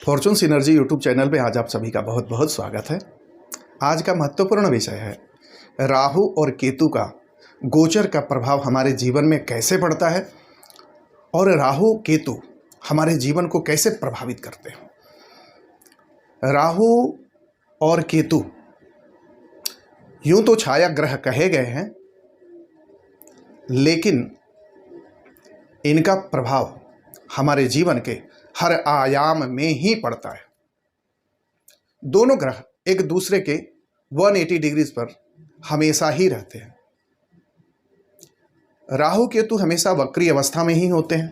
Fortune synergy YouTube channel पे आज आप सभी का बहुत बहुत स्वागत है। आज का महत्वपूर्ण विषय है राहु और केतु का गोचर का प्रभाव हमारे जीवन में कैसे पड़ता है और राहु केतु हमारे जीवन को कैसे प्रभावित करते हैं। राहु और केतु यूं तो छाया ग्रह कहे गए हैं, लेकिन इनका प्रभाव हमारे जीवन के हर आयाम में ही पड़ता है। दोनों ग्रह एक दूसरे के 180 डिग्रीज पर हमेशा ही रहते हैं। राहु केतु हमेशा वक्री अवस्था में ही होते हैं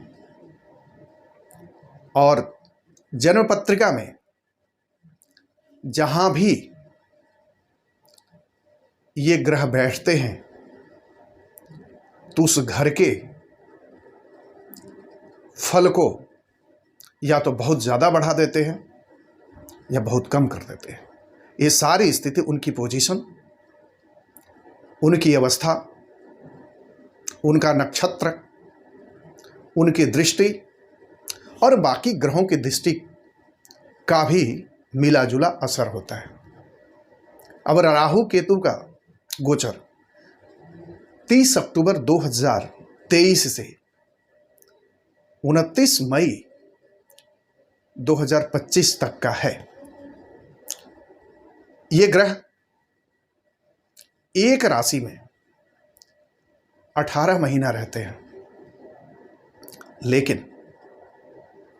और जन्म पत्रिका में जहां भी ये ग्रह बैठते हैं तो उस घर के फल को या तो बहुत ज़्यादा बढ़ा देते हैं या बहुत कम कर देते हैं। ये सारी स्थिति उनकी पोजीशन, उनकी अवस्था, उनका नक्षत्र, उनकी दृष्टि और बाकी ग्रहों की दृष्टि का भी मिला जुला असर होता है। अब राहु केतु का गोचर 30 अक्टूबर 2023 से 29 मई 2025 तक का है। ये ग्रह एक राशि में 18 महीना रहते हैं, लेकिन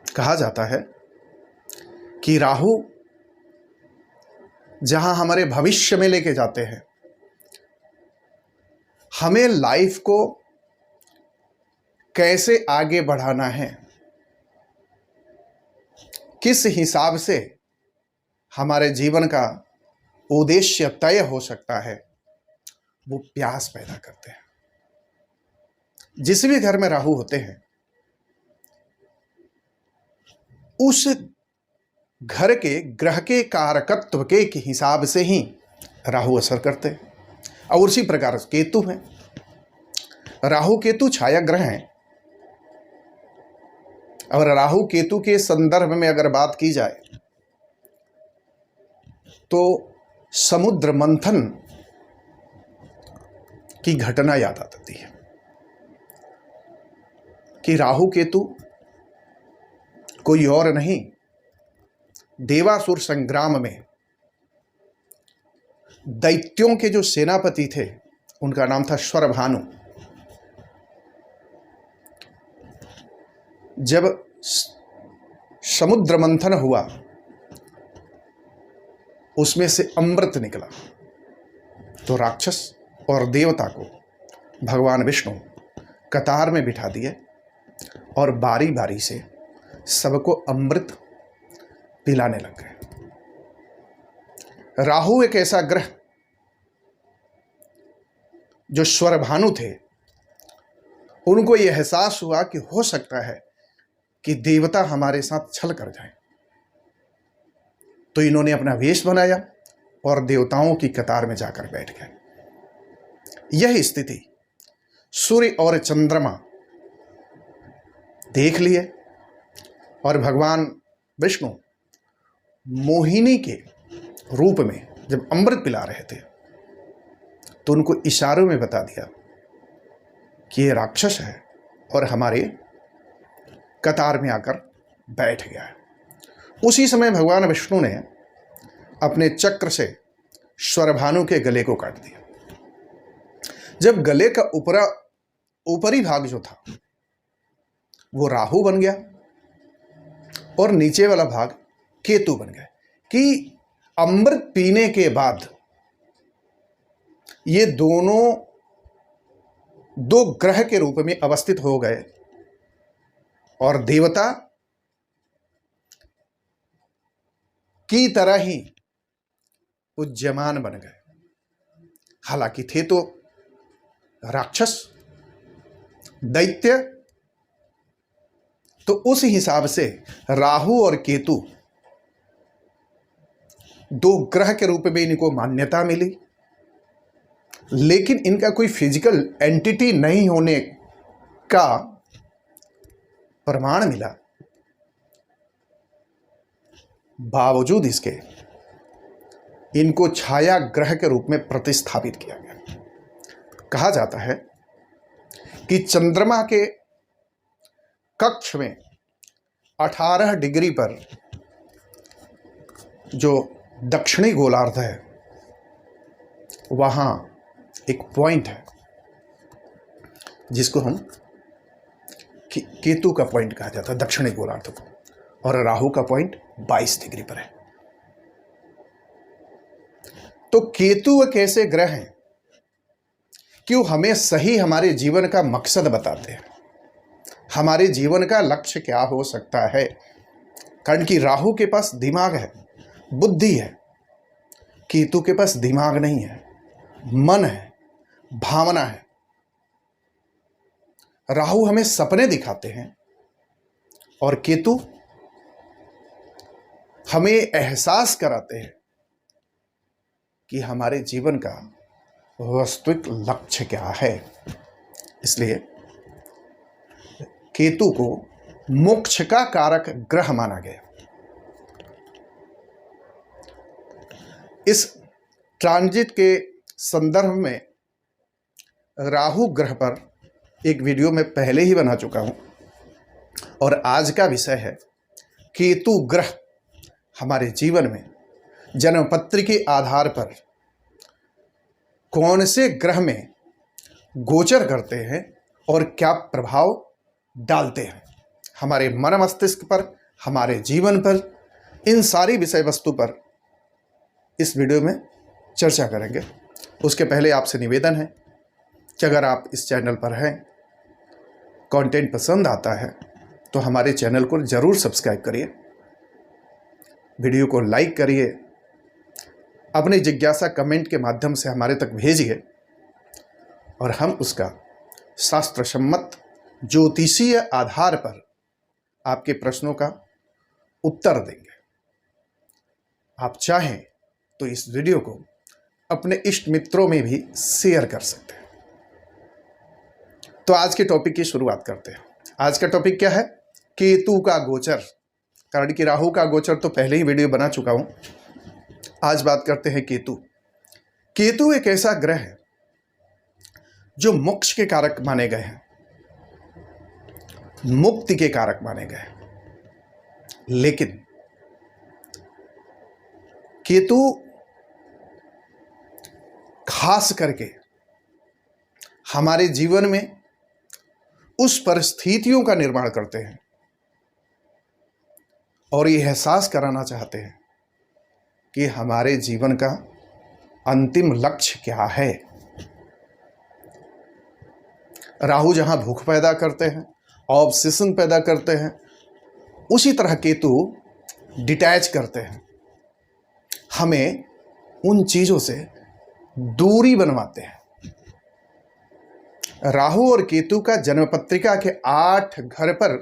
कहा जाता है कि राहु जहां हमारे भविष्य में लेके जाते हैं, हमें लाइफ को कैसे आगे बढ़ाना है, किस हिसाब से हमारे जीवन का उद्देश्य तय हो सकता है, वो प्यास पैदा करते हैं। जिस भी घर में राहु होते हैं उस घर के ग्रह के कारकत्व के हिसाब से ही राहु असर करते हैं। और उसी प्रकार केतु हैं। राहु केतु छाया ग्रह हैं। और राहु केतु के संदर्भ में अगर बात की जाए तो समुद्र मंथन की घटना याद आती है कि राहु केतु कोई और नहीं, देवासुर संग्राम में दैत्यों के जो सेनापति थे उनका नाम था श्वरभानु। जब समुद्र मंथन हुआ उसमें से अमृत निकला तो राक्षस और देवता को भगवान विष्णु कतार में बिठा दिए और बारी बारी से सबको अमृत पिलाने लग गए। राहु एक ऐसा ग्रह जो श्वरभानु थे, उनको यह एहसास हुआ कि हो सकता है कि देवता हमारे साथ छल कर जाए, तो इन्होंने अपना वेश बनाया और देवताओं की कतार में जाकर बैठ गए। यह स्थिति सूर्य और चंद्रमा देख लिए और भगवान विष्णु मोहिनी के रूप में जब अमृत पिला रहे थे तो उनको इशारों में बता दिया कि ये राक्षस है और हमारे कतार में आकर बैठ गया है। उसी समय भगवान विष्णु ने अपने चक्र से श्वरभानु के गले को काट दिया। जब गले का ऊपरी भाग जो था वो राहु बन गया और नीचे वाला भाग केतु बन गया कि अमृत पीने के बाद ये दोनों दो ग्रह के रूप में अवस्थित हो गए और देवता की तरह ही उज्जयमान बन गए। हालांकि थे तो राक्षस दैत्य, तो उस हिसाब से राहु और केतु दो ग्रह के रूप में इनको मान्यता मिली, लेकिन इनका कोई फिजिकल एंटिटी नहीं होने का प्रमाण मिला बावजूद इसके इनको छाया ग्रह के रूप में प्रतिस्थापित किया गया। कहा जाता है कि चंद्रमा के कक्ष में 18 डिग्री पर जो दक्षिणी गोलार्ध है वहाँ एक पॉइंट है जिसको हम केतु का पॉइंट कहा जाता है, दक्षिणी गोलार्ध को, और राहु का पॉइंट 22 डिग्री पर है। तो केतु एक ऐसे ग्रह हैं कि वो हमें सही हमारे जीवन का मकसद बताते हैं, हमारे जीवन का लक्ष्य क्या हो सकता है। कारण कि राहु के पास दिमाग है, बुद्धि है, केतु के पास दिमाग नहीं है, मन है, भावना है। राहु हमें सपने दिखाते हैं और केतु हमें एहसास कराते हैं कि हमारे जीवन का वास्तविक लक्ष्य क्या है। इसलिए केतु को मोक्ष का कारक ग्रह माना गया। इस ट्रांजिट के संदर्भ में राहु ग्रह पर एक वीडियो मैं पहले ही बना चुका हूं और आज का विषय है केतु ग्रह हमारे जीवन में जन्मपत्र के आधार पर कौन से ग्रह में गोचर करते हैं और क्या प्रभाव डालते हैं हमारे मन मस्तिष्क पर, हमारे जीवन पर। इन सारी विषय वस्तु पर इस वीडियो में चर्चा करेंगे। उसके पहले आपसे निवेदन है कि अगर आप इस चैनल पर हैं, कंटेंट पसंद आता है तो हमारे चैनल को ज़रूर सब्सक्राइब करिए, वीडियो को लाइक करिए, अपनी जिज्ञासा कमेंट के माध्यम से हमारे तक भेजिए और हम उसका शास्त्रसम्मत ज्योतिषीय आधार पर आपके प्रश्नों का उत्तर देंगे। आप चाहें तो इस वीडियो को अपने इष्ट मित्रों में भी शेयर कर सकते हैं। तो आज के टॉपिक की शुरुआत करते हैं। आज का टॉपिक क्या है? केतु का गोचर। कारण कि राहु का गोचर तो पहले ही वीडियो बना चुका हूं। आज बात करते हैं केतु। केतु एक ऐसा ग्रह है जो मोक्ष के कारक माने गए हैं, मुक्ति के कारक माने गए हैं। लेकिन केतु खास करके हमारे जीवन में उस परिस्थितियों का निर्माण करते हैं और ये एहसास कराना चाहते हैं कि हमारे जीवन का अंतिम लक्ष्य क्या है। राहु जहां भूख पैदा करते हैं, ऑब्सेशन पैदा करते हैं, उसी तरह केतु डिटैच करते हैं, हमें उन चीजों से दूरी बनवाते हैं। राहु और केतु का जन्मपत्रिका के 8 घर पर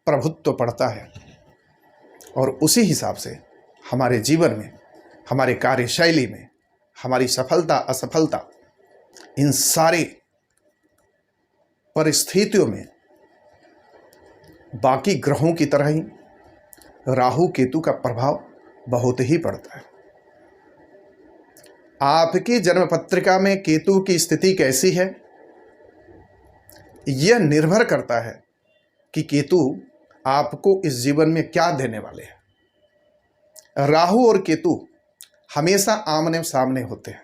प्रभुत्व पड़ता है और उसी हिसाब से हमारे जीवन में, हमारे कार्यशैली में, हमारी सफलता असफलता, इन सारी परिस्थितियों में बाकी ग्रहों की तरह ही राहु केतु का प्रभाव बहुत ही पड़ता है। आपकी जन्मपत्रिका में केतु की स्थिति कैसी है, यह निर्भर करता है कि केतु आपको इस जीवन में क्या देने वाले हैं। राहु और केतु हमेशा आमने सामने होते हैं,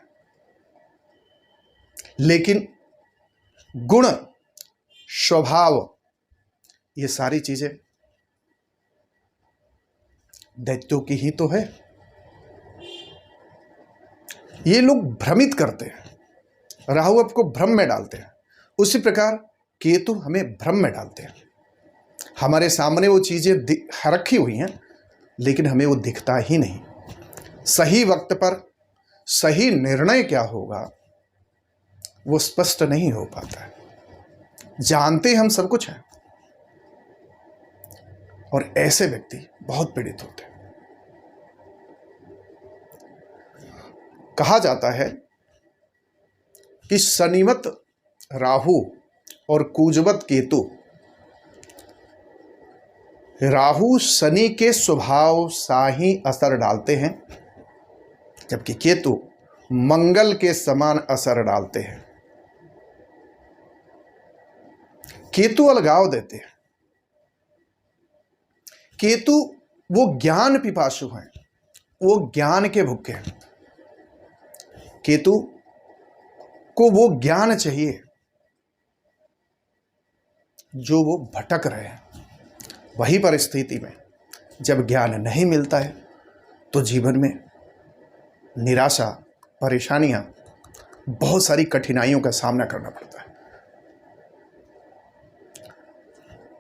लेकिन गुण, स्वभाव, ये सारी चीजें दैत्यों की ही तो है। ये लोग भ्रमित करते हैं, राहु आपको भ्रम में डालते हैं, उसी प्रकार केतु हमें भ्रम में डालते हैं। हमारे सामने वो चीजें रखी हुई हैं लेकिन हमें वो दिखता ही नहीं। सही वक्त पर सही निर्णय क्या होगा वो स्पष्ट नहीं हो पाता है। जानते हम सब कुछ हैं और ऐसे व्यक्ति बहुत पीड़ित होते हैं। कहा जाता है कि शनिवत राहु और कुजवत केतु राहु शनि के स्वभाव सा ही असर डालते हैं, जबकि केतु मंगल के समान असर डालते हैं। केतु अलगाव देते हैं। केतु वो ज्ञान पिपासु हैं, वो ज्ञान के भूखे हैं। केतु को वो ज्ञान चाहिए जो वो भटक रहे हैं। वही परिस्थिति में जब ज्ञान नहीं मिलता है तो जीवन में निराशा, परेशानियां, बहुत सारी कठिनाइयों का सामना करना पड़ता है।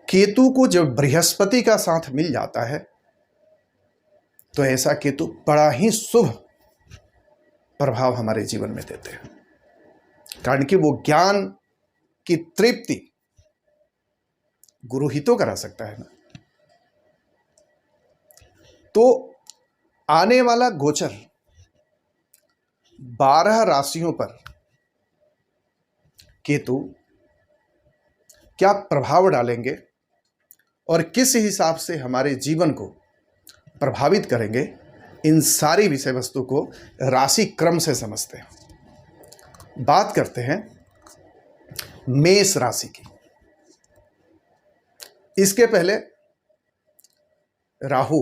केतु को जब बृहस्पति का साथ मिल जाता है तो ऐसा केतु बड़ा ही शुभ प्रभाव हमारे जीवन में देते हैं, कारण कि वो ज्ञान की तृप्ति गुरु ही तो करा सकता है ना। तो आने वाला गोचर 12 राशियों पर केतु क्या प्रभाव डालेंगे और किस हिसाब से हमारे जीवन को प्रभावित करेंगे, इन सारी विषय वस्तु को राशि क्रम से समझते हैं। बात करते हैं मेष राशि की। इसके पहले राहु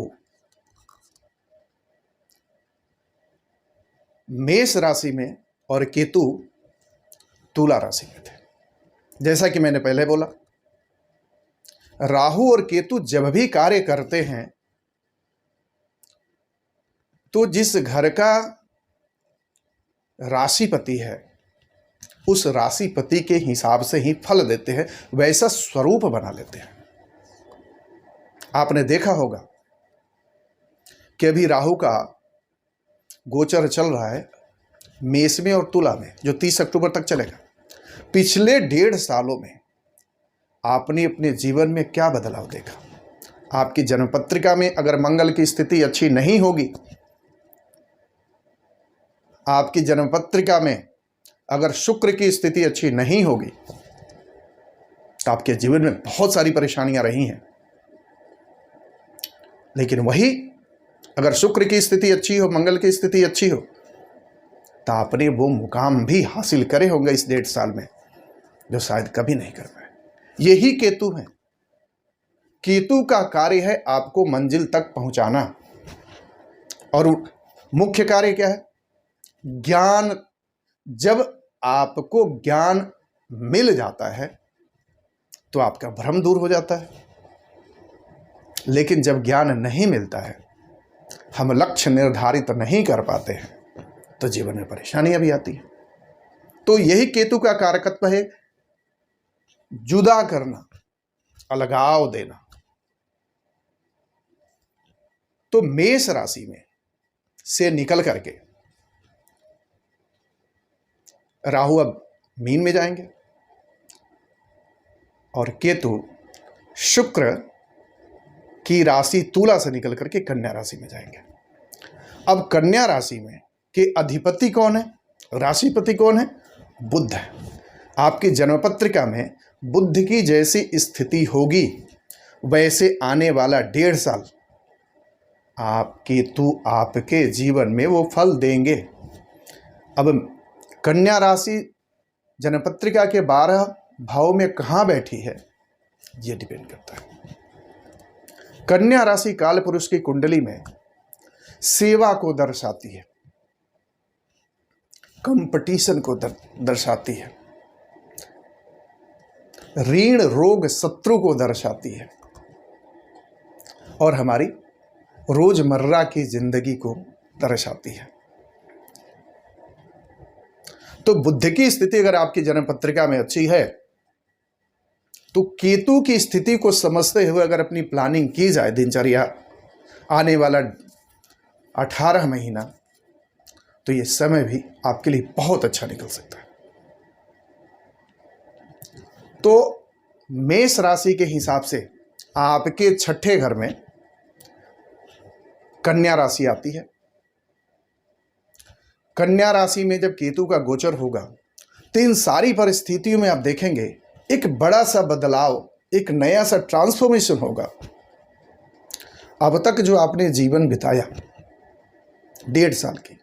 मेष राशि में और केतु तुला राशि में थे। जैसा कि मैंने पहले बोला, राहु और केतु जब भी कार्य करते हैं तो जिस घर का राशिपति है उस राशिपति के हिसाब से ही फल देते हैं, वैसा स्वरूप बना लेते हैं। आपने देखा होगा कि अभी राहु का गोचर चल रहा है मेष में और तुला में, जो 30 अक्टूबर तक चलेगा। पिछले 1.5 सालों में आपने अपने जीवन में क्या बदलाव देखा? आपकी जन्मपत्रिका में अगर मंगल की स्थिति अच्छी नहीं होगी, आपकी जन्मपत्रिका में अगर शुक्र की स्थिति अच्छी नहीं होगी, तो आपके जीवन में बहुत सारी परेशानियां रही हैं। लेकिन वही अगर शुक्र की स्थिति अच्छी हो, मंगल की स्थिति अच्छी हो, तो आपने वो मुकाम भी हासिल करे होंगे इस 1.5 साल में, जो शायद कभी नहीं कर पाए। यही केतु है। केतु का कार्य है आपको मंजिल तक पहुंचाना, और मुख्य कार्य क्या है? ज्ञान। जब आपको ज्ञान मिल जाता है तो आपका भ्रम दूर हो जाता है, लेकिन जब ज्ञान नहीं मिलता है, हम लक्ष्य निर्धारित नहीं कर पाते हैं, तो जीवन में परेशानियां भी आती हैं। तो यही केतु का कारकत्व है, जुदा करना, अलगाव देना। तो मेष राशि में से निकल करके राहु अब मीन में जाएंगे और केतु शुक्र की राशि तुला से निकल करके कन्या राशि में जाएंगे। अब कन्या राशि में के अधिपति कौन है? राशिपति कौन है? बुध है। आपकी जन्मपत्रिका में बुध की जैसी स्थिति होगी, वैसे आने वाला 1.5 साल केतु आपके जीवन में वो फल देंगे। अब कन्या राशि जन्मपत्रिका के 12 भाव में कहाँ बैठी है, ये डिपेंड करता है। कन्या राशि काल पुरुष की कुंडली में सेवा को दर्शाती है, कंपटीशन को दर्शाती है, ऋण रोग शत्रु को दर्शाती है, और हमारी रोजमर्रा की जिंदगी को दर्शाती है। तो बुध की स्थिति अगर आपकी जन्म पत्रिका में अच्छी है, तो केतु की स्थिति को समझते हुए अगर अपनी प्लानिंग की जाए, दिनचर्या, आने वाला 18 महीना, तो ये समय भी आपके लिए बहुत अच्छा निकल सकता है। तो मेष राशि के हिसाब से आपके 6ठे घर में कन्या राशि आती है। कन्या राशि में जब केतु का गोचर होगा, तो इन सारी परिस्थितियों में आप देखेंगे एक बड़ा सा बदलाव, एक नया सा ट्रांसफॉर्मेशन होगा। अब तक जो आपने जीवन बिताया 1.5 साल की,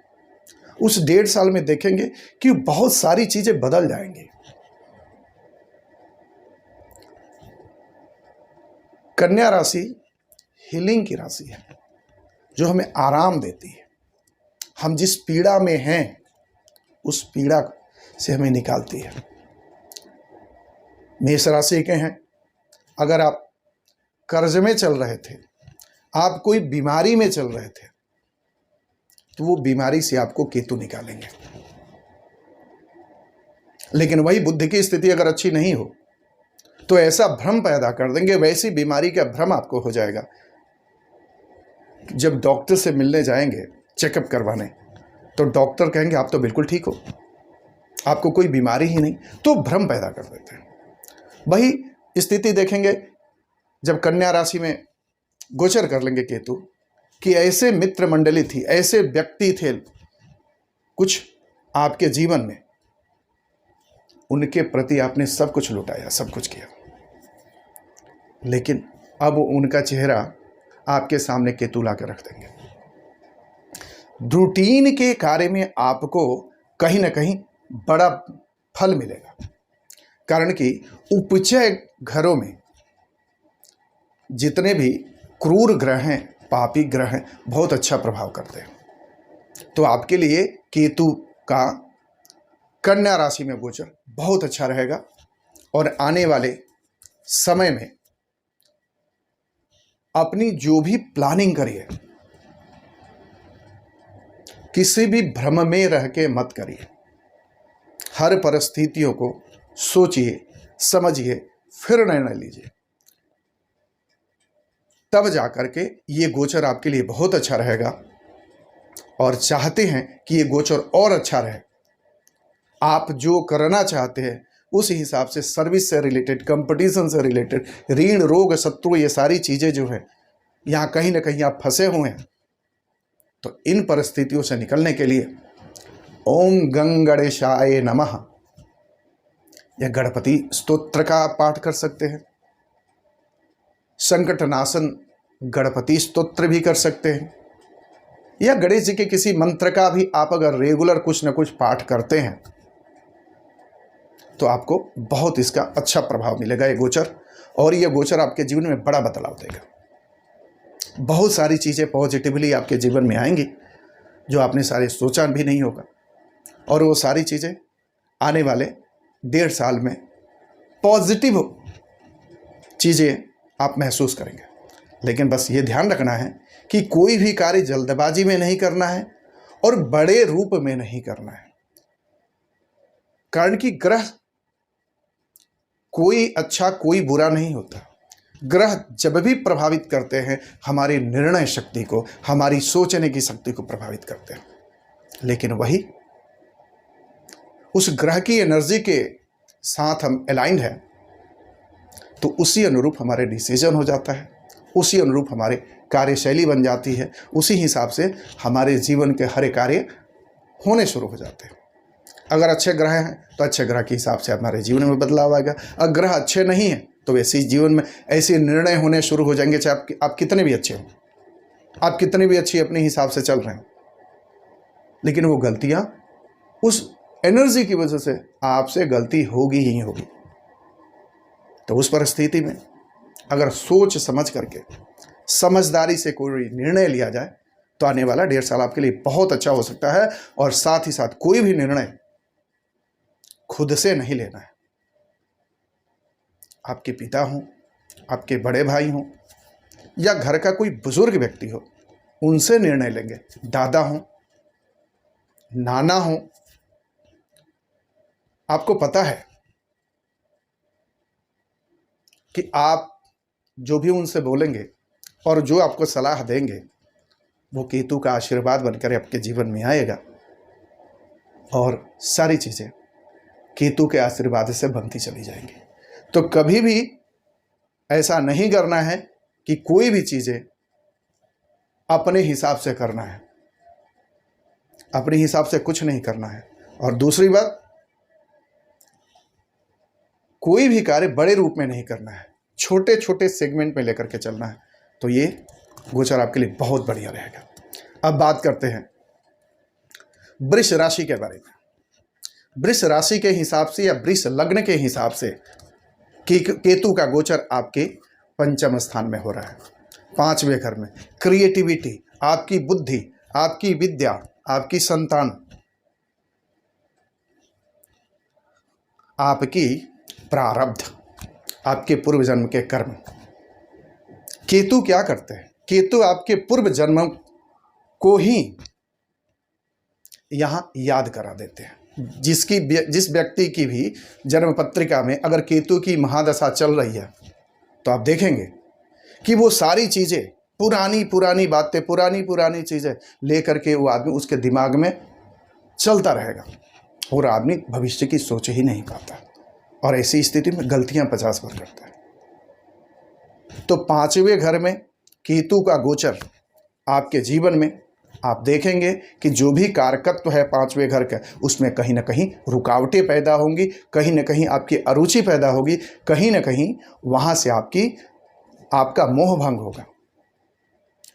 उस 1.5 साल में देखेंगे कि बहुत सारी चीजें बदल जाएंगी। कन्या राशि हीलिंग की राशि है, जो हमें आराम देती है। हम जिस पीड़ा में हैं उस पीड़ा से हमें निकालती है। मेष राशि के हैं, अगर आप कर्ज में चल रहे थे, आप कोई बीमारी में चल रहे थे, तो वो बीमारी से आपको केतु निकालेंगे। लेकिन वही बुद्धि की स्थिति अगर अच्छी नहीं हो तो ऐसा भ्रम पैदा कर देंगे, वैसी बीमारी का भ्रम आपको हो जाएगा। जब डॉक्टर से मिलने जाएंगे चेकअप करवाने, तो डॉक्टर कहेंगे आप तो बिल्कुल ठीक हो, आपको कोई बीमारी ही नहीं, तो भ्रम पैदा कर देते हैं। वही स्थिति देखेंगे जब कन्या राशि में गोचर कर लेंगे केतु, कि ऐसे मित्र मंडली थी, ऐसे व्यक्ति थे कुछ आपके जीवन में, उनके प्रति आपने सब कुछ लुटाया, सब कुछ किया, लेकिन अब उनका चेहरा आपके सामने केतु ला कर रख देंगे। रूटीन के कार्य में आपको कहीं ना कहीं बड़ा फल मिलेगा, कारण कि उपचय घरों में जितने भी क्रूर ग्रह हैं, पापी ग्रह हैं, बहुत अच्छा प्रभाव करते हैं। तो आपके लिए केतु का कन्या राशि में गोचर बहुत अच्छा रहेगा, और आने वाले समय में अपनी जो भी प्लानिंग करिए, किसी भी भ्रम में रह के मत करिए। हर परिस्थितियों को सोचिए, समझिए, फिर निर्णय लीजिए, तब जाकर के ये गोचर आपके लिए बहुत अच्छा रहेगा। और चाहते हैं कि ये गोचर और अच्छा रहे, आप जो करना चाहते हैं उस हिसाब से, सर्विस से रिलेटेड, कंपटीशन से रिलेटेड, ऋण, रोग, शत्रु, ये सारी चीज़ें जो है, यहाँ कहीं ना कहीं आप फंसे हुए हैं, तो इन परिस्थितियों से निकलने के लिए ओम गंगणेशाय नमः या गणपति स्तोत्र का पाठ कर सकते हैं। संकटनाशन गणपति स्तोत्र भी कर सकते हैं, या गणेश जी के किसी मंत्र का भी आप अगर रेगुलर कुछ न कुछ पाठ करते हैं तो आपको बहुत इसका अच्छा प्रभाव मिलेगा ये गोचर। और ये गोचर आपके जीवन में बड़ा बदलाव देगा। बहुत सारी चीज़ें पॉजिटिवली आपके जीवन में आएंगी जो आपने सारे सोचा भी नहीं होगा, और वो सारी चीज़ें आने वाले 1.5 साल में पॉजिटिव चीज़ें आप महसूस करेंगे। लेकिन बस ये ध्यान रखना है कि कोई भी कार्य जल्दबाजी में नहीं करना है और बड़े रूप में नहीं करना है, कारण कि ग्रह कोई अच्छा कोई बुरा नहीं होता। ग्रह जब भी प्रभावित करते हैं हमारी निर्णय शक्ति को, हमारी सोचने की शक्ति को प्रभावित करते हैं, लेकिन वही उस ग्रह की एनर्जी के साथ हम अलाइंड हैं तो उसी अनुरूप हमारे डिसीजन हो जाता है, उसी अनुरूप हमारे कार्यशैली बन जाती है, उसी हिसाब से हमारे जीवन के हर कार्य होने शुरू हो जाते हैं। अगर अच्छे ग्रह हैं तो अच्छे ग्रह के हिसाब से हमारे जीवन में बदलाव आएगा। अगर ग्रह अच्छे नहीं हैं तो वैसे ही जीवन में ऐसे निर्णय होने शुरू हो जाएंगे, चाहे आप कितने भी अच्छे हों, आप कितने भी अच्छी अपने हिसाब से चल रहे हैं, लेकिन वो गलतियां उस एनर्जी की वजह से आपसे गलती होगी ही होगी। तो उस परिस्थिति में अगर सोच समझ करके समझदारी से कोई निर्णय लिया जाए तो आने वाला 1.5 साल आपके लिए बहुत अच्छा हो सकता है। और साथ ही साथ कोई भी निर्णय खुद से नहीं लेना है। आपके पिता हों, आपके बड़े भाई हों, या घर का कोई बुजुर्ग व्यक्ति हो, उनसे निर्णय लेंगे। दादा हों, नाना हों, आपको पता है कि आप जो भी उनसे बोलेंगे और जो आपको सलाह देंगे वो केतु का आशीर्वाद बनकर आपके जीवन में आएगा, और सारी चीज़ें केतु के आशीर्वाद से बनती चली जाएंगी। तो कभी भी ऐसा नहीं करना है कि कोई भी चीज़ें अपने हिसाब से करना है, अपने हिसाब से कुछ नहीं करना है। और दूसरी बात, कोई भी कार्य बड़े रूप में नहीं करना है, छोटे छोटे सेगमेंट में लेकर के चलना है। तो ये गोचर आपके लिए बहुत बढ़िया रहेगा। अब बात करते हैं वृष राशि के बारे में। वृष राशि के हिसाब से या वृष लग्न के हिसाब से केतु का गोचर आपके पंचम स्थान में हो रहा है, 5वें घर में। क्रिएटिविटी, आपकी बुद्धि, आपकी विद्या, आपकी संतान, आपकी प्रारब्ध, आपके पूर्व जन्म के कर्म। केतु क्या करते हैं? केतु आपके पूर्व जन्म को ही यहां याद करा देते हैं। जिस व्यक्ति की भी जन्म पत्रिका में अगर केतु की महादशा चल रही है तो आप देखेंगे कि वो सारी चीजें, पुरानी पुरानी बातें, पुरानी पुरानी चीजें लेकर के वो आदमी उसके दिमाग में चलता रहेगा और आदमी भविष्य की सोच ही नहीं पाता और ऐसी स्थिति में गलतियां 50 बार करता है। तो 5वें घर में केतु का गोचर आपके जीवन में आप देखेंगे कि जो भी कारकत्व है 5वें घर का, उसमें कहीं ना कहीं रुकावटें पैदा होंगी, कहीं ना कहीं आपकी अरुचि पैदा होगी, कहीं ना कहीं वहाँ से आपका मोह भंग होगा।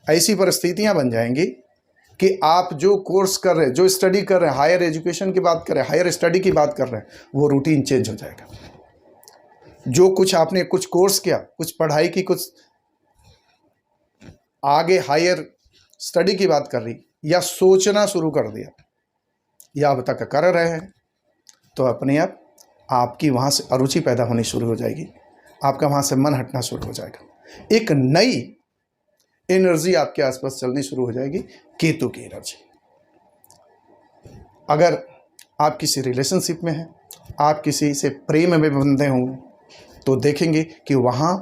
ऐसी परिस्थितियाँ बन जाएंगी कि आप जो कोर्स कर रहे हैं, जो स्टडी कर रहे हैं, हायर एजुकेशन की बात कर रहे हैं, हायर स्टडी की बात कर रहे हैं, वो रूटीन चेंज हो जाएगा। जो कुछ आपने कुछ कोर्स किया, कुछ पढ़ाई की, कुछ आगे हायर स्टडी की बात कर रही या सोचना शुरू कर दिया या अब तक कर रहे हैं, तो अपने आप आपकी वहाँ से अरुचि पैदा होनी शुरू हो जाएगी, आपका वहाँ से मन हटना शुरू हो जाएगा। एक नई एनर्जी आपके आसपास चलनी शुरू हो जाएगी, केतु की एनर्जी। अगर आप किसी रिलेशनशिप में हैं, आप किसी से प्रेम में बंधे होंगे, तो देखेंगे कि वहाँ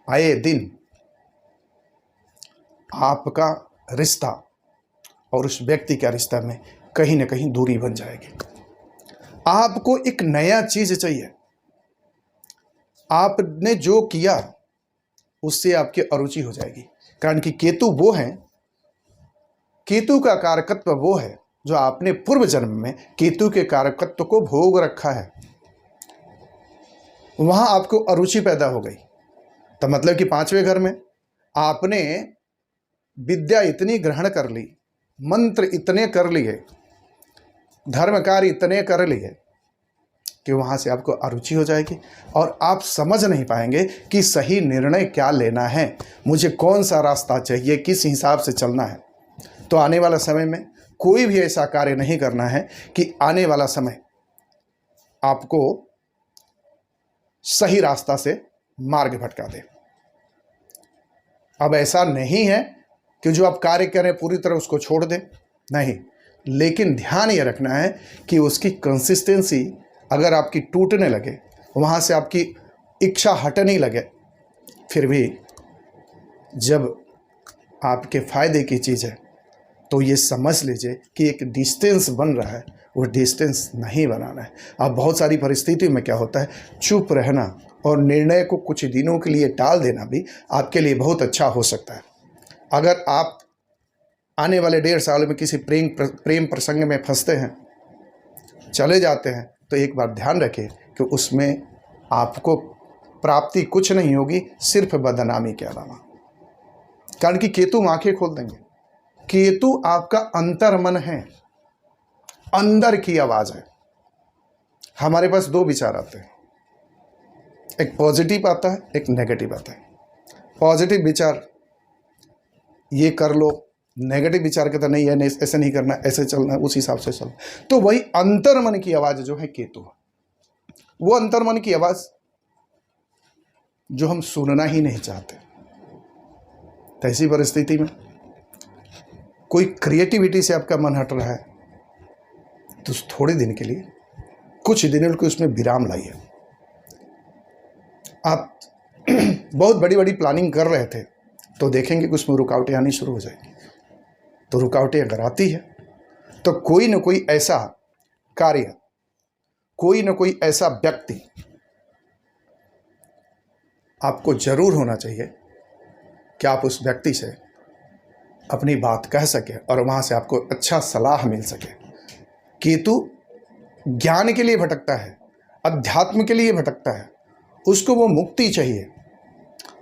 आए दिन आपका रिश्ता और उस व्यक्ति का रिश्ता में कहीं ना कहीं दूरी बन जाएगी। आपको एक नया चीज चाहिए, आपने जो किया उससे आपकी अरुचि हो जाएगी, कारण कि केतु वो है, केतु का कारकत्व वो है जो आपने पूर्व जन्म में केतु के कारकत्व को भोग रखा है, वहां आपको अरुचि पैदा हो गई। तो मतलब कि 5वें घर में आपने विद्या इतनी ग्रहण कर ली, मंत्र इतने कर लिए, धर्म कार्य इतने कर लिए कि वहाँ से आपको अरुचि हो जाएगी और आप समझ नहीं पाएंगे कि सही निर्णय क्या लेना है, मुझे कौन सा रास्ता चाहिए, किस हिसाब से चलना है। तो आने वाला समय में कोई भी ऐसा कार्य नहीं करना है कि आने वाला समय आपको सही रास्ता से मार्ग भटका दे। अब ऐसा नहीं है कि जो आप कार्य करें पूरी तरह उसको छोड़ दें, नहीं, लेकिन ध्यान ये रखना है कि उसकी कंसिस्टेंसी अगर आपकी टूटने लगे, वहाँ से आपकी इच्छा हटने लगे, फिर भी जब आपके फायदे की चीज़ है तो ये समझ लीजिए कि एक डिस्टेंस बन रहा है, वो डिस्टेंस नहीं बनाना है। अब बहुत सारी परिस्थितियों में क्या होता है, चुप रहना और निर्णय को कुछ दिनों के लिए टाल देना भी आपके लिए बहुत अच्छा हो सकता है। अगर आप आने वाले 1.5 साल में किसी प्रेम प्रसंग में फंसते हैं, चले जाते हैं, तो एक बार ध्यान रखें कि उसमें आपको प्राप्ति कुछ नहीं होगी, सिर्फ बदनामी के अलावा, कारण कि केतु आंखें खोल देंगे। केतु आपका अंतर मन है, अंदर की आवाज है। हमारे पास 2 विचार आते हैं, एक पॉजिटिव आता है, एक नेगेटिव आता है। पॉजिटिव विचार ये कर लो, नेगेटिव विचार कहता नहीं है, ऐसे नहीं करना, ऐसे चलना, उस हिसाब से चलना। तो वही अंतर मन की आवाज जो है केतु, वो अंतर मन की आवाज जो हम सुनना ही नहीं चाहते। तो ऐसी परिस्थिति में कोई क्रिएटिविटी से आपका मन हट रहा है तो थोड़े दिन के लिए, कुछ दिनों के उसमें विराम लाइए। आप बहुत बड़ी बड़ी प्लानिंग कर रहे थे तो देखेंगे कि उसमें रुकावटें आनी शुरू हो जाएगी। तो रुकावटें अगर आती है तो कोई ना कोई ऐसा कार्य, कोई ना कोई ऐसा व्यक्ति आपको जरूर होना चाहिए कि आप उस व्यक्ति से अपनी बात कह सके और वहाँ से आपको अच्छा सलाह मिल सके। केतु ज्ञान के लिए भटकता है, अध्यात्म के लिए भटकता है, उसको वो मुक्ति चाहिए,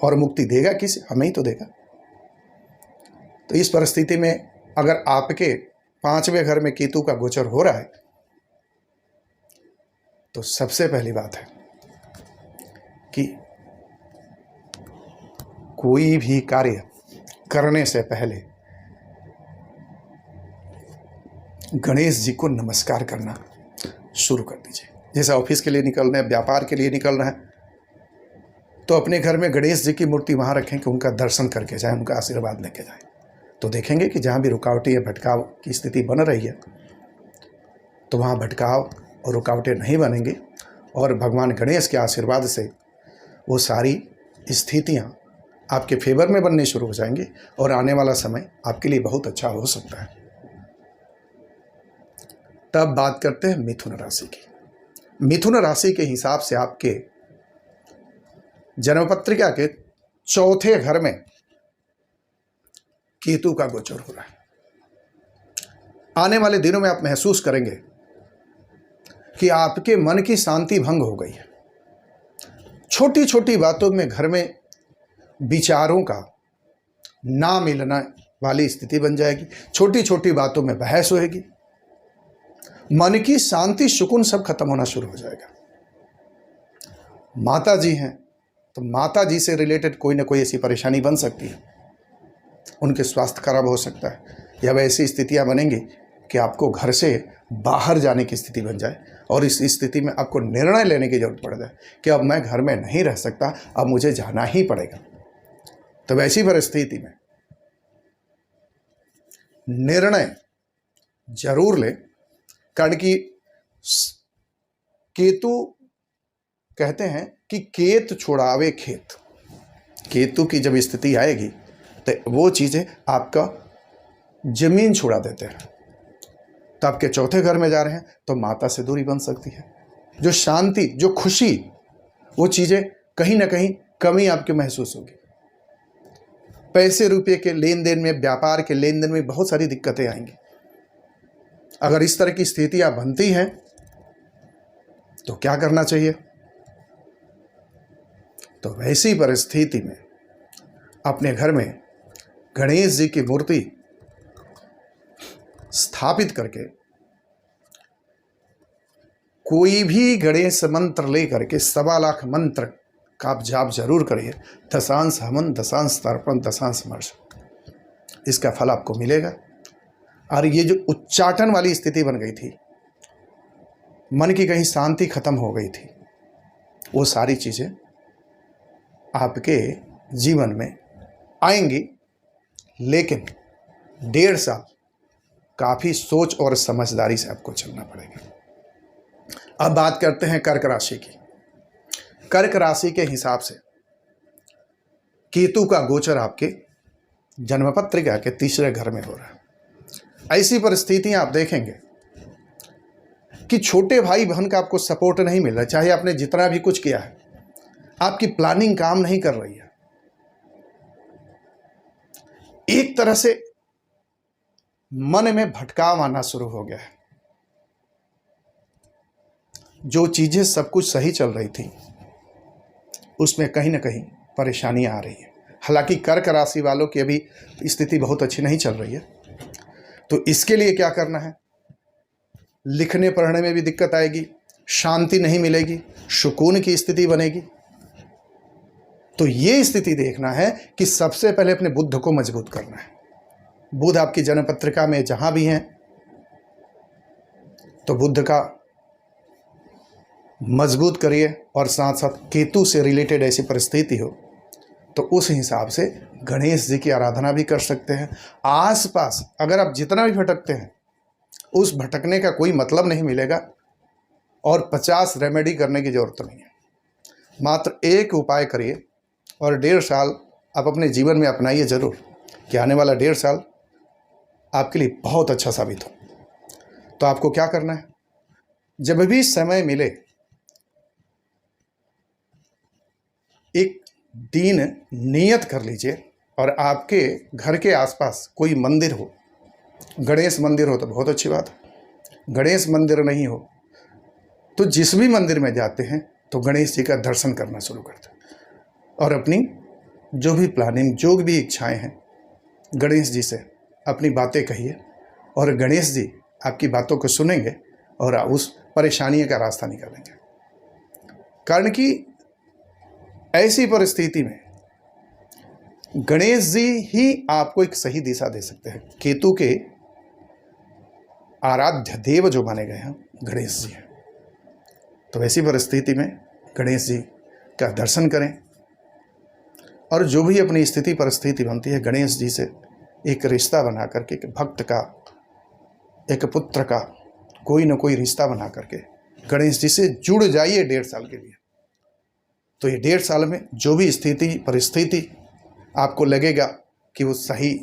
और मुक्ति देगा किसे? हमें ही तो देगा। तो इस परिस्थिति में अगर आपके 5वें घर में केतु का गोचर हो रहा है तो सबसे पहली बात है कि कोई भी कार्य करने से पहले गणेश जी को नमस्कार करना शुरू कर दीजिए। जैसे ऑफिस के लिए निकल रहे हैं, व्यापार के लिए निकल रहे हैं, तो अपने घर में गणेश जी की मूर्ति वहाँ रखें कि उनका दर्शन करके जाएं, उनका आशीर्वाद लेके जाएं। तो देखेंगे कि जहाँ भी रुकावटें या भटकाव की स्थिति बन रही है तो वहाँ भटकाव और रुकावटें नहीं बनेंगी और भगवान गणेश के आशीर्वाद से वो सारी स्थितियाँ आपके फेवर में बनने शुरू हो जाएंगी और आने वाला समय आपके लिए बहुत अच्छा हो सकता है। तब बात करते हैं मिथुन राशि की। मिथुन राशि के हिसाब से आपके जन्मपत्रिका के 4थे घर में केतु का गोचर हो रहा है। आने वाले दिनों में आप महसूस करेंगे कि आपके मन की शांति भंग हो गई है। छोटी छोटी बातों में घर में विचारों का ना मिलना वाली स्थिति बन जाएगी। छोटी छोटी बातों में बहस होएगी। मन की शांति सुकून सब खत्म होना शुरू हो जाएगा। माता जी हैं तो माता जी से रिलेटेड कोई ना कोई ऐसी परेशानी बन सकती है। उनके स्वास्थ्य खराब हो सकता है या वैसी स्थितियां बनेंगी कि आपको घर से बाहर जाने की स्थिति बन जाए और इस स्थिति में आपको निर्णय लेने की जरूरत पड़ जाए कि अब मैं घर में नहीं रह सकता, अब मुझे जाना ही पड़ेगा। तो वैसी परिस्थिति में निर्णय जरूर लें, कारण कि केतु कहते हैं कि केत छुड़ावे खेत। केतु की जब स्थिति आएगी तो वो चीज़ें आपका जमीन छुड़ा देते हैं। तो आपके 4थे घर में जा रहे हैं तो माता से दूरी बन सकती है। जो शांति, जो खुशी, वो चीज़ें कहीं ना कहीं कमी आपके महसूस होगी। पैसे रुपये के लेन देन में, व्यापार के लेन देन में बहुत सारी दिक्कतें आएंगी। अगर इस तरह की स्थितियां बनती हैं तो क्या करना चाहिए? तो वैसी परिस्थिति में अपने घर में गणेश जी की मूर्ति स्थापित करके कोई भी गणेश मंत्र लेकर के 1.25 लाख मंत्र का आप जाप जरूर करिए। दशांश हवन, दशांश तर्पण, दशांश मर्श, इसका फल आपको मिलेगा। और ये जो उच्चाटन वाली स्थिति बन गई थी, मन की कहीं शांति खत्म हो गई थी, वो सारी चीज़ें आपके जीवन में आएंगी। लेकिन 1.5 साल काफ़ी सोच और समझदारी से आपको चलना पड़ेगा। अब बात करते हैं कर्क राशि की। कर्क राशि के हिसाब से केतु का गोचर आपके जन्मपत्रिका के 3रे घर में हो रहा है। ऐसी परिस्थितियां आप देखेंगे कि छोटे भाई बहन का आपको सपोर्ट नहीं मिल रहा। चाहे आपने जितना भी कुछ किया है, आपकी प्लानिंग काम नहीं कर रही है। एक तरह से मन में भटकाव आना शुरू हो गया है। जो चीजें सब कुछ सही चल रही थी उसमें कहीं ना कहीं परेशानियां आ रही है। हालांकि कर्क राशि वालों की अभी स्थिति बहुत अच्छी नहीं चल रही है। तो इसके लिए क्या करना है? लिखने पढ़ने में भी दिक्कत आएगी, शांति नहीं मिलेगी, सुकून की स्थिति बनेगी। तो ये स्थिति देखना है कि सबसे पहले अपने बुद्ध को मजबूत करना है। बुध आपकी जन्म पत्रिका में जहां भी हैं तो बुद्ध का मजबूत करिए। और साथ साथ केतु से रिलेटेड ऐसी परिस्थिति हो तो उस हिसाब से गणेश जी की आराधना भी कर सकते हैं। आसपास अगर आप जितना भी भटकते हैं, उस भटकने का कोई मतलब नहीं मिलेगा और 50 रेमेडी करने की जरूरत नहीं है। मात्र एक उपाय करिए और 1.5 साल आप अपने जीवन में अपनाइए जरूर, कि आने वाला 1.5 साल आपके लिए बहुत अच्छा साबित हो। तो आपको क्या करना है? जब भी समय मिले एक दिन नियत कर लीजिए और आपके घर के आसपास कोई मंदिर हो, गणेश मंदिर हो तो बहुत अच्छी बात है। गणेश मंदिर नहीं हो तो जिस भी मंदिर में जाते हैं तो गणेश जी का दर्शन करना शुरू करते हैं और अपनी जो भी प्लानिंग, जो भी इच्छाएं हैं गणेश जी से अपनी बातें कहिए और गणेश जी आपकी बातों को सुनेंगे और उस परेशानी का रास्ता निकालेंगे। कारण कि ऐसी परिस्थिति में गणेश जी ही आपको एक सही दिशा दे सकते हैं। केतु के आराध्य देव जो माने गए हैं गणेश जी हैं। तो ऐसी परिस्थिति में गणेश जी का दर्शन करें और जो भी अपनी स्थिति परिस्थिति बनती है गणेश जी से एक रिश्ता बना करके, एक भक्त का, एक पुत्र का कोई ना कोई रिश्ता बना करके गणेश जी से जुड़ जाइए 1.5 साल के लिए। तो ये 1.5 साल में जो भी स्थिति परिस्थिति आपको लगेगा कि वो सही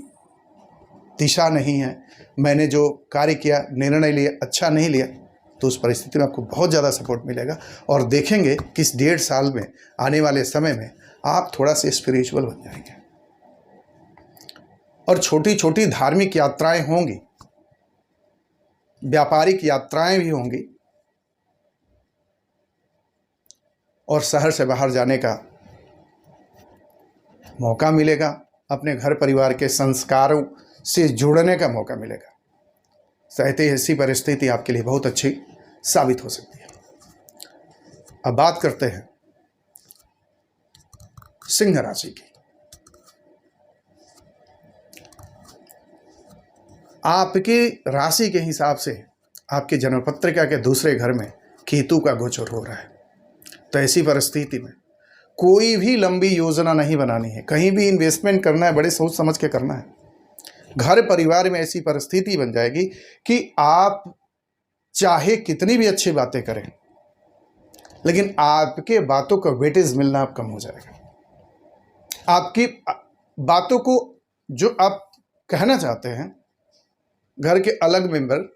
दिशा नहीं है, मैंने जो कार्य किया, निर्णय लिया, अच्छा नहीं लिया, तो उस परिस्थिति में आपको बहुत ज़्यादा सपोर्ट मिलेगा। और देखेंगे कि इस 1.5 साल में आने वाले समय में आप थोड़ा से स्पिरिचुअल बन जाएंगे और छोटी छोटी धार्मिक यात्राएं होंगी, व्यापारिक यात्राएं भी होंगी और शहर से बाहर जाने का मौका मिलेगा, अपने घर परिवार के संस्कारों से जुड़ने का मौका मिलेगा। सहते ऐसी परिस्थिति आपके लिए बहुत अच्छी साबित हो सकती है। अब बात करते हैं सिंह राशि की। आपकी राशि के हिसाब से आपके जन्म पत्रिका के दूसरे घर में केतु का गोचर हो रहा है। तो ऐसी परिस्थिति में कोई भी लंबी योजना नहीं बनानी है, कहीं भी इन्वेस्टमेंट करना है बड़े सोच समझ के करना है। घर परिवार में ऐसी परिस्थिति बन जाएगी कि आप चाहे कितनी भी अच्छी बातें करें, लेकिन आपके बातों का वेटेज मिलना अब कम हो जाएगा। आपकी बातों को जो आप कहना चाहते हैं, घर के अलग मेंबर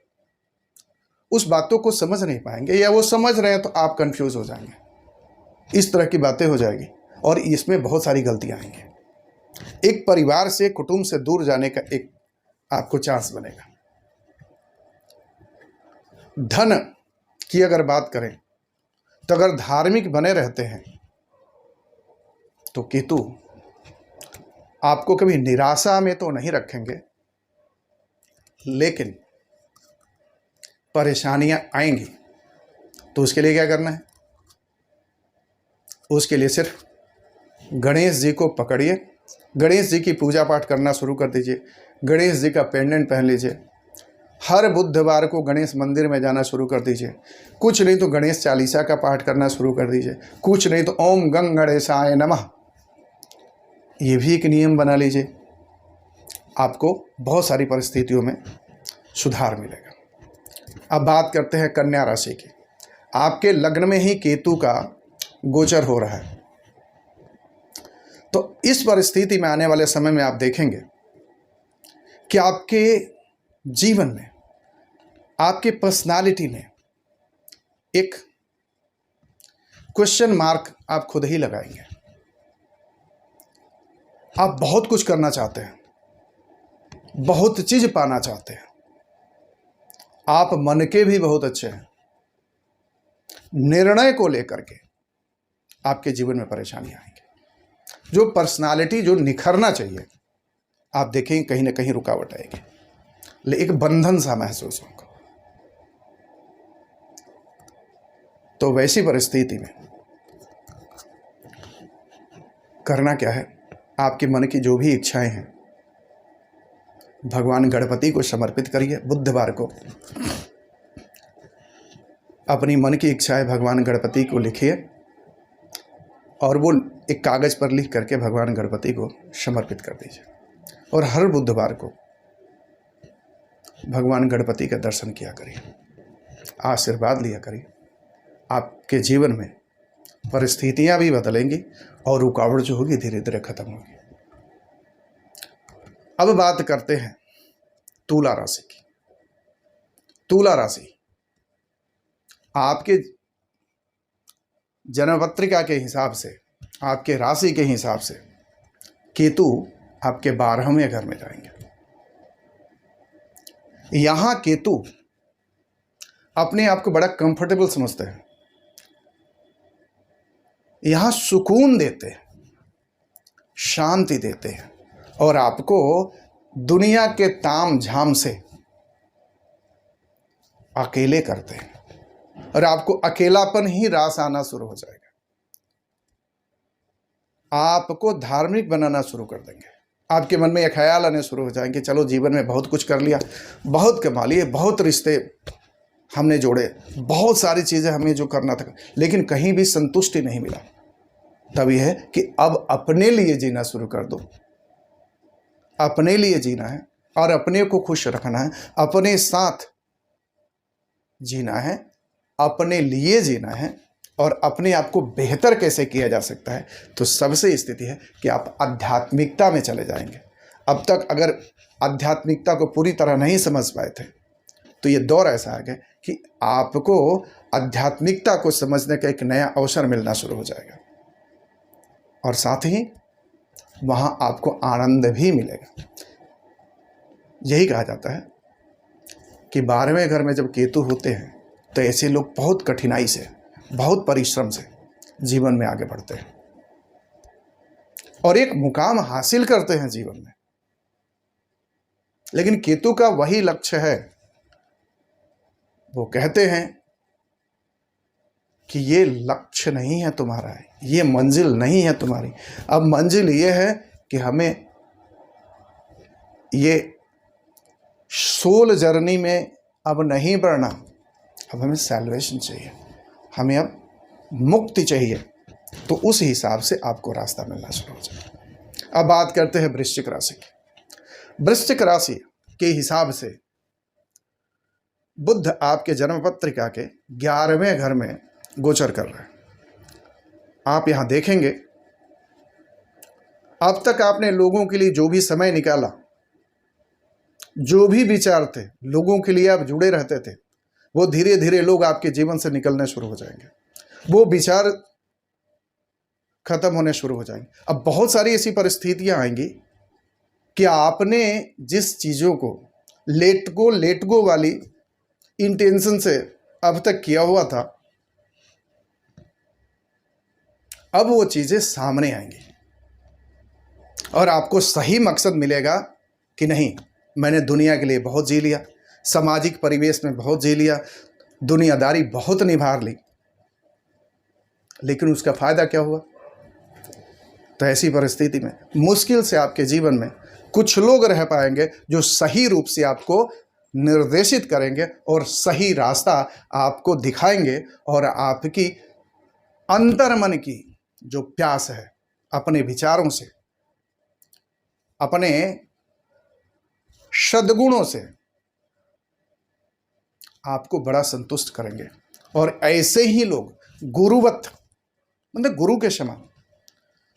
उस बातों को समझ नहीं पाएंगे, या वो समझ रहे हैं तो आप कंफ्यूज हो जाएंगे। इस तरह की बातें हो जाएगी और इसमें बहुत सारी गलतियां आएंगी। एक परिवार से, कुटुंब से दूर जाने का एक आपको चांस बनेगा। धन की अगर बात करें तो अगर धार्मिक बने रहते हैं तो केतु आपको कभी निराशा में तो नहीं रखेंगे, लेकिन परेशानियां आएंगी। तो उसके लिए क्या करना है? उसके लिए सिर्फ गणेश जी को पकड़िए, गणेश जी की पूजा पाठ करना शुरू कर दीजिए, गणेश जी का पेंडेंट पहन लीजिए, हर बुधवार को गणेश मंदिर में जाना शुरू कर दीजिए, कुछ नहीं तो गणेश चालीसा का पाठ करना शुरू कर दीजिए, कुछ नहीं तो ओम गंग गणेशाय नमः, ये भी एक नियम बना लीजिए। आपको बहुत सारी परिस्थितियों में सुधार मिलेगा। अब बात करते हैं कन्या राशि की। आपके लग्न में ही केतु का गोचर हो रहा है। तो इस परिस्थिति में आने वाले समय में आप देखेंगे कि आपके जीवन में, आपके पर्सनालिटी में एक क्वेश्चन मार्क आप खुद ही लगाएंगे। आप बहुत कुछ करना चाहते हैं, बहुत चीज पाना चाहते हैं, आप मन के भी बहुत अच्छे हैं, निर्णय को लेकर के आपके जीवन में परेशानियां आएंगी। जो पर्सनालिटी जो निखरना चाहिए, आप देखेंगे कहीं ना कहीं रुकावट आएगी, लेकिन एक बंधन सा महसूस होगा। तो वैसी परिस्थिति में करना क्या है? आपके मन की जो भी इच्छाएं हैं भगवान गणपति को समर्पित करिए। बुधवार को अपनी मन की इच्छाएं भगवान गणपति को लिखिए और वो एक कागज़ पर लिख करके भगवान गणपति को समर्पित कर दीजिए। और हर बुधवार को भगवान गणपति का दर्शन किया करिए, आशीर्वाद लिया करिए। आपके जीवन में परिस्थितियां भी बदलेंगी और रुकावट जो होगी धीरे धीरे खत्म होगी। अब बात करते हैं तुला राशि की। तुला राशि आपके जन्म पत्रिका के हिसाब से, आपके राशि के हिसाब से केतु आपके 12वें घर में जाएंगे। यहां केतु अपने आप को बड़ा कंफर्टेबल समझते हैं, यहां सुकून देते हैं, शांति देते हैं और आपको दुनिया के ताम झाम से अकेले करते हैं और आपको अकेलापन ही रास आना शुरू हो जाएगा। आपको धार्मिक बनाना शुरू कर देंगे। आपके मन में यह ख्याल आने शुरू हो जाएंगे, चलो जीवन में बहुत कुछ कर लिया, बहुत कमा लिए, बहुत रिश्ते हमने जोड़े, बहुत सारी चीज़ें हमें जो करना था, लेकिन कहीं भी संतुष्टि नहीं मिला। तब यह है कि अब अपने लिए जीना शुरू कर दो। अपने लिए जीना है और अपने को खुश रखना है, अपने साथ जीना है, अपने लिए जीना है और अपने आप को बेहतर कैसे किया जा सकता है। तो सबसे स्थिति है कि आप आध्यात्मिकता में चले जाएंगे। अब तक अगर आध्यात्मिकता को पूरी तरह नहीं समझ पाए थे तो ये दौर ऐसा आ गया कि आपको आध्यात्मिकता को समझने का एक नया अवसर मिलना शुरू हो जाएगा और साथ ही वहाँ आपको आनंद भी मिलेगा। यही कहा जाता है कि 12वें घर में जब केतु होते हैं तो ऐसे लोग बहुत कठिनाई से, बहुत परिश्रम से जीवन में आगे बढ़ते हैं और एक मुकाम हासिल करते हैं जीवन में। लेकिन केतु का वही लक्ष्य है। वो कहते हैं कि ये लक्ष्य नहीं है तुम्हारा, ये मंजिल नहीं है तुम्हारी। अब मंजिल ये है कि हमें ये सोल जर्नी में अब नहीं बढ़ना, अब हमें सैल्वेशन चाहिए, हमें अब मुक्ति चाहिए। तो उस हिसाब से आपको रास्ता मिलना शुरू हो जाए। अब बात करते हैं वृश्चिक राशि की। वृश्चिक राशि के हिसाब से बुध आपके जन्म पत्रिका के 11वें घर में गोचर कर रहे हैं। आप यहां देखेंगे, अब तक आपने लोगों के लिए जो भी समय निकाला, जो भी विचार थे, लोगों के लिए आप जुड़े रहते थे, वो धीरे धीरे लोग आपके जीवन से निकलने शुरू हो जाएंगे। वो विचार खत्म होने शुरू हो जाएंगे। अब बहुत सारी ऐसी परिस्थितियां आएंगी कि आपने जिस चीज़ों को लेट गो वाली इंटेंशन से अब तक किया हुआ था, अब वो चीज़ें सामने आएंगी और आपको सही मकसद मिलेगा कि नहीं, मैंने दुनिया के लिए बहुत जी लिया, सामाजिक परिवेश में बहुत जी लिया, दुनियादारी बहुत निभार ली, लेकिन उसका फ़ायदा क्या हुआ। तो ऐसी परिस्थिति में मुश्किल से आपके जीवन में कुछ लोग रह पाएंगे जो सही रूप से आपको निर्देशित करेंगे और सही रास्ता आपको दिखाएंगे और आपकी अंतर्मन की जो प्यास है, अपने विचारों से, अपने सद्गुणों से आपको बड़ा संतुष्ट करेंगे। और ऐसे ही लोग गुरुवत, मतलब गुरु के समान,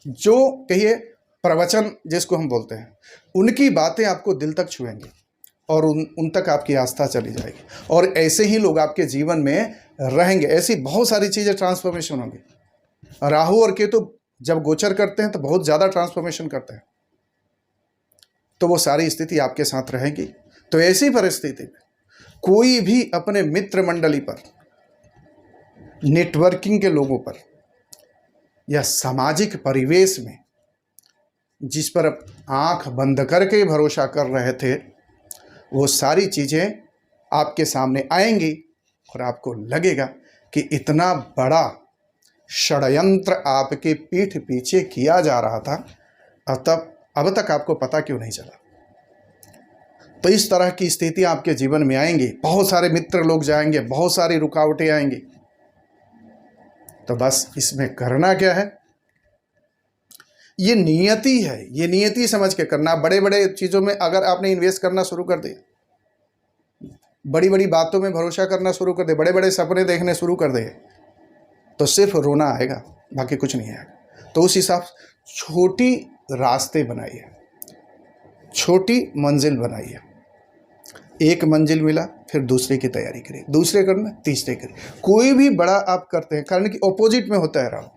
जो कहिए प्रवचन जिसको हम बोलते हैं, उनकी बातें आपको दिल तक छुएंगी और उन तक आपकी आस्था चली जाएगी और ऐसे ही लोग आपके जीवन में रहेंगे। ऐसी बहुत सारी चीज़ें ट्रांसफॉर्मेशन होंगी। राहु और केतु जब गोचर करते हैं तो बहुत ज़्यादा ट्रांसफॉर्मेशन करते हैं, तो वो सारी स्थिति आपके साथ रहेगी। तो ऐसी परिस्थिति में कोई भी अपने मित्र मंडली पर, नेटवर्किंग के लोगों पर या सामाजिक परिवेश में जिस पर आप आँख बंद करके भरोसा कर रहे थे, वो सारी चीज़ें आपके सामने आएंगी और आपको लगेगा कि इतना बड़ा षड्यंत्र आपके पीठ पीछे किया जा रहा था, अब तक आपको पता क्यों नहीं चला। तो इस तरह की स्थिति आपके जीवन में आएंगी, बहुत सारे मित्र लोग जाएंगे, बहुत सारी रुकावटें आएंगी। तो बस इसमें करना क्या है, ये नियति है, ये नियति समझ के करना। बड़े बड़े चीज़ों में अगर आपने इन्वेस्ट करना शुरू कर दिया, बड़ी बड़ी बातों में भरोसा करना शुरू कर दे, बड़े बड़े सपने देखने शुरू कर दे, तो सिर्फ रोना आएगा, बाकी कुछ नहीं आएगा। तो उस हिसाब से छोटी रास्ते बनाइए, छोटी मंजिल बनाइए। एक मंजिल मिला, फिर दूसरे की तैयारी करिए, दूसरे करना, तीसरे करिए। कोई भी बड़ा आप करते हैं, कारण कि ऑपोजिट में होता है राहु,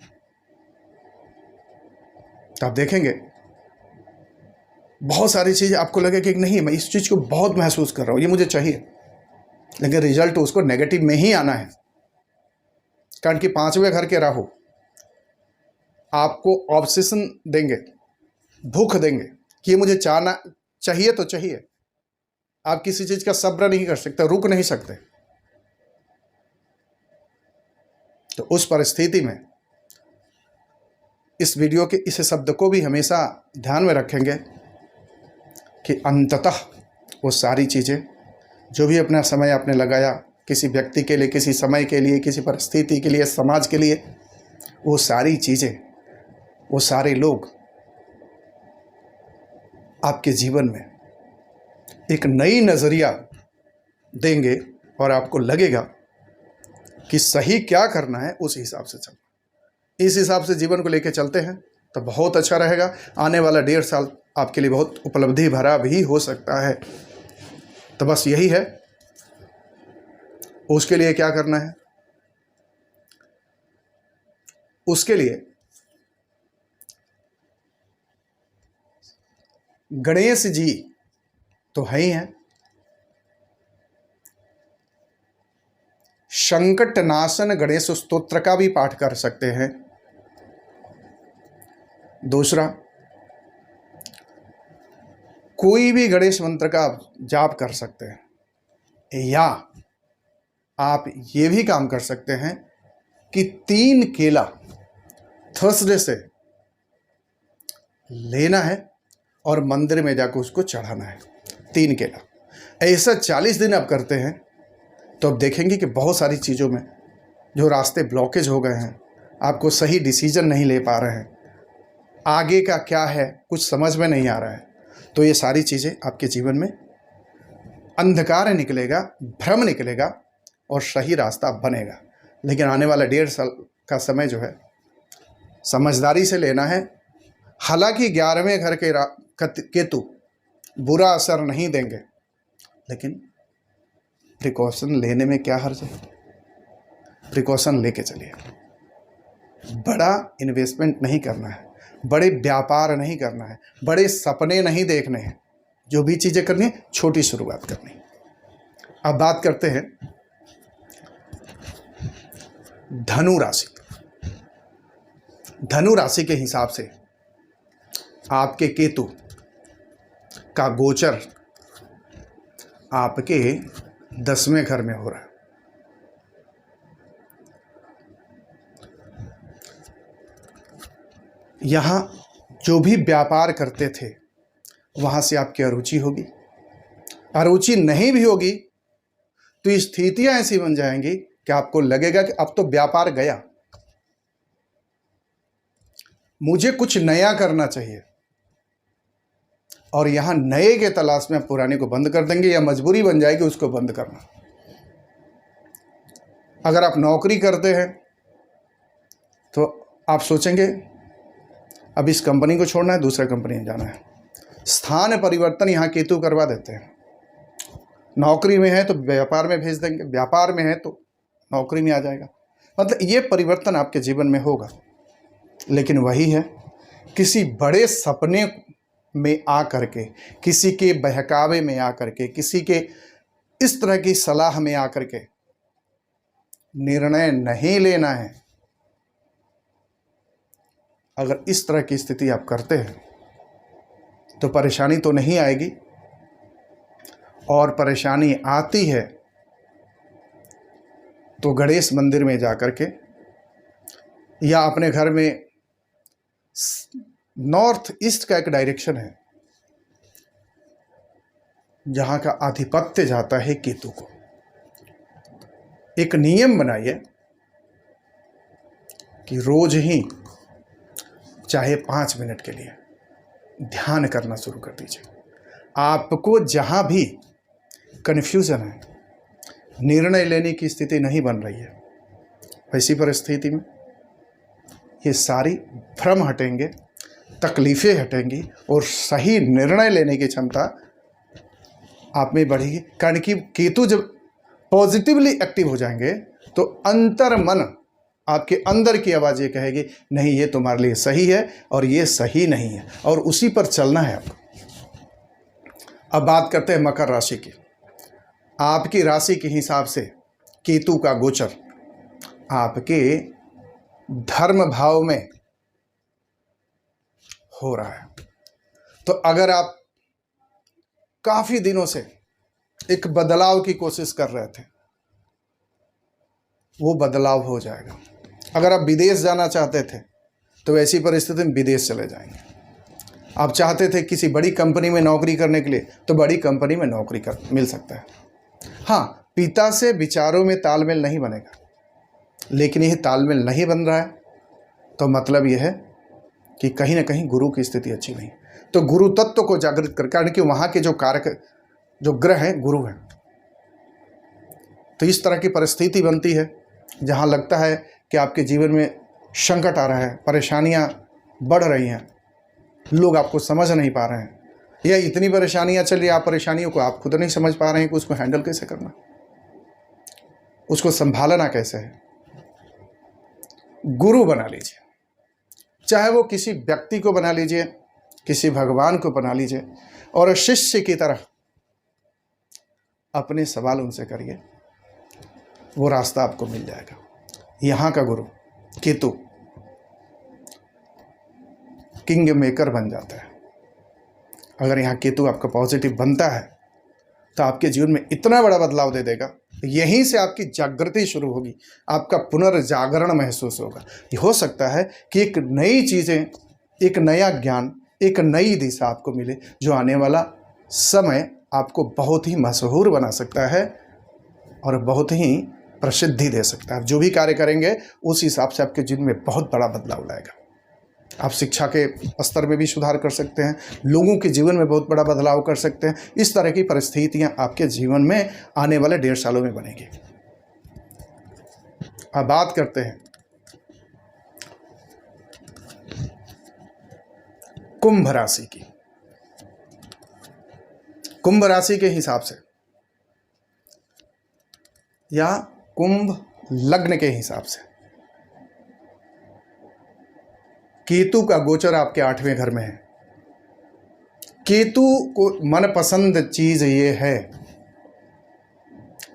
तो आप देखेंगे बहुत सारी चीज़ें आपको लगे कि नहीं, मैं इस चीज़ को बहुत महसूस कर रहा हूँ, ये मुझे चाहिए, लेकिन रिजल्ट उसको नेगेटिव में ही आना है। कारण कि 5वें घर के राहु आपको ऑब्सेशन देंगे, भूख देंगे कि ये मुझे चाहिए तो चाहिए, आप किसी चीज का सब्र नहीं कर सकते, रुक नहीं सकते। तो उस परिस्थिति में इस वीडियो के इस शब्द को भी हमेशा ध्यान में रखेंगे कि अंततः वो सारी चीज़ें जो भी अपना समय आपने लगाया किसी व्यक्ति के लिए, किसी समय के लिए, किसी परिस्थिति के लिए, समाज के लिए, वो सारी चीज़ें, वो सारे लोग आपके जीवन में एक नई नज़रिया देंगे और आपको लगेगा कि सही क्या करना है, उस हिसाब से चलना। इस हिसाब से जीवन को लेकर चलते हैं तो बहुत अच्छा रहेगा। आने वाला 1.5 साल आपके लिए बहुत उपलब्धि भरा भी हो सकता है। तो बस यही है, उसके लिए क्या करना है? उसके लिए गणेश जी तो है ही हैं, संकट नाशन गणेश स्तोत्र का भी पाठ कर सकते हैं। दूसरा, कोई भी गणेश मंत्र का जाप कर सकते हैं, या आप ये भी काम कर सकते हैं कि 3 केला थर्सडे से लेना है और मंदिर में जाकर उसको चढ़ाना है। 3 केला, ऐसा 40 दिन आप करते हैं तो आप देखेंगे कि बहुत सारी चीज़ों में जो रास्ते ब्लॉकेज हो गए हैं, आपको सही डिसीजन नहीं ले पा रहे हैं, आगे का क्या है कुछ समझ में नहीं आ रहा है, तो ये सारी चीज़ें आपके जीवन में अंधकार निकलेगा, भ्रम निकलेगा और सही रास्ता बनेगा। लेकिन आने वाला 1.5 साल का समय जो है समझदारी से लेना है। हालांकि 11वें घर के केतु बुरा असर नहीं देंगे, लेकिन प्रिकॉशन लेने में क्या हर्ज है? प्रिकॉशन लेके चलिए। बड़ा इन्वेस्टमेंट नहीं करना है, बड़े व्यापार नहीं करना है, बड़े सपने नहीं देखने हैं। जो भी चीज़ें करनी है छोटी शुरुआत करनी है। अब बात करते हैं धनु राशि। धनु राशि के हिसाब से आपके केतु का गोचर आपके 10वें घर में हो रहा है। यहाँ जो भी व्यापार करते थे वहाँ से आपकी अरुचि होगी। अरुचि नहीं भी होगी तो स्थितियाँ ऐसी बन जाएंगी कि आपको लगेगा कि अब तो व्यापार गया, मुझे कुछ नया करना चाहिए। और यहाँ नए के तलाश में आप पुराने को बंद कर देंगे, या मजबूरी बन जाएगी उसको बंद करना। अगर आप नौकरी करते हैं तो आप सोचेंगे अब इस कंपनी को छोड़ना है, दूसरे कंपनी में जाना है। स्थान परिवर्तन यहाँ केतु करवा देते हैं। नौकरी में है तो व्यापार में भेज देंगे, व्यापार में है तो नौकरी में आ जाएगा। मतलब ये परिवर्तन आपके जीवन में होगा। लेकिन वही है, किसी बड़े सपने में आ करके, किसी के बहकावे में आ करके, किसी के इस तरह की सलाह में आ करके निर्णय नहीं लेना है। अगर इस तरह की स्थिति आप करते हैं तो परेशानी तो नहीं आएगी, और परेशानी आती है तो गणेश मंदिर में जाकर के या अपने घर में नॉर्थ ईस्ट का एक डायरेक्शन है जहाँ का आधिपत्य जाता है केतु को। एक नियम बनाइए कि रोज ही चाहे 5 मिनट के लिए ध्यान करना शुरू कर दीजिए। आपको जहाँ भी कन्फ्यूज़न है, निर्णय लेने की स्थिति नहीं बन रही है, वैसी परिस्थिति में ये सारी भ्रम हटेंगे, तकलीफ़ें हटेंगी और सही निर्णय लेने की क्षमता आप में बढ़ेगी। कारण कि केतु जब पॉजिटिवली एक्टिव हो जाएंगे तो अंतर मन, आपके अंदर की आवाज़ ये कहेगी नहीं ये तुम्हारे लिए सही है और ये सही नहीं है, और उसी पर चलना है आपको। अब बात करते हैं मकर राशि की। आपकी राशि के हिसाब से केतु का गोचर आपके धर्म भाव में हो रहा है। तो अगर आप काफ़ी दिनों से एक बदलाव की कोशिश कर रहे थे, वो बदलाव हो जाएगा। अगर आप विदेश जाना चाहते थे तो ऐसी परिस्थिति में विदेश चले जाएंगे। आप चाहते थे किसी बड़ी कंपनी में नौकरी करने के लिए, तो बड़ी कंपनी में नौकरी मिल सकता है। हाँ, पिता से विचारों में तालमेल नहीं बनेगा, लेकिन यह तालमेल नहीं बन रहा है तो मतलब यह है कि कहीं ना कहीं गुरु की स्थिति अच्छी नहीं। तो गुरु तत्व को जागृत कर, कारण कि वहाँ के जो कारक, जो ग्रह हैं, गुरु हैं। तो इस तरह की परिस्थिति बनती है जहाँ लगता है कि आपके जीवन में संकट आ रहा है, परेशानियाँ बढ़ रही हैं, लोग आपको समझ नहीं पा रहे हैं, या इतनी परेशानियाँ चल रही है, आप परेशानियों को आप खुद नहीं समझ पा रहे हैं कि उसको हैंडल कैसे करना, उसको संभालना कैसे है। गुरु बना लीजिए, चाहे वो किसी व्यक्ति को बना लीजिए, किसी भगवान को बना लीजिए, और शिष्य की तरह अपने सवाल उनसे करिए, वो रास्ता आपको मिल जाएगा। यहाँ का गुरु केतु किंग मेकर बन जाता है। अगर यहाँ केतु आपका पॉजिटिव बनता है तो आपके जीवन में इतना बड़ा बदलाव दे देगा, यहीं से आपकी जागृति शुरू होगी, आपका पुनर्जागरण महसूस होगा। ये हो सकता है कि एक नई चीज़ें, एक नया ज्ञान, एक नई दिशा आपको मिले, जो आने वाला समय आपको बहुत ही मशहूर बना सकता है और बहुत ही प्रसिद्धि दे सकता है। जो भी कार्य करेंगे उस हिसाब से आपके जीवन में बहुत बड़ा बदलाव लाएगा। आप शिक्षा के स्तर में भी सुधार कर सकते हैं, लोगों के जीवन में बहुत बड़ा बदलाव कर सकते हैं। इस तरह की परिस्थितियां आपके जीवन में आने वाले 1.5 सालों में बनेगी। अब बात करते हैं कुंभ राशि की। कुंभ राशि के हिसाब से या कुंभ लग्न के हिसाब से केतु का गोचर आपके 8वें घर में है। केतु को मनपसंद चीज ये है,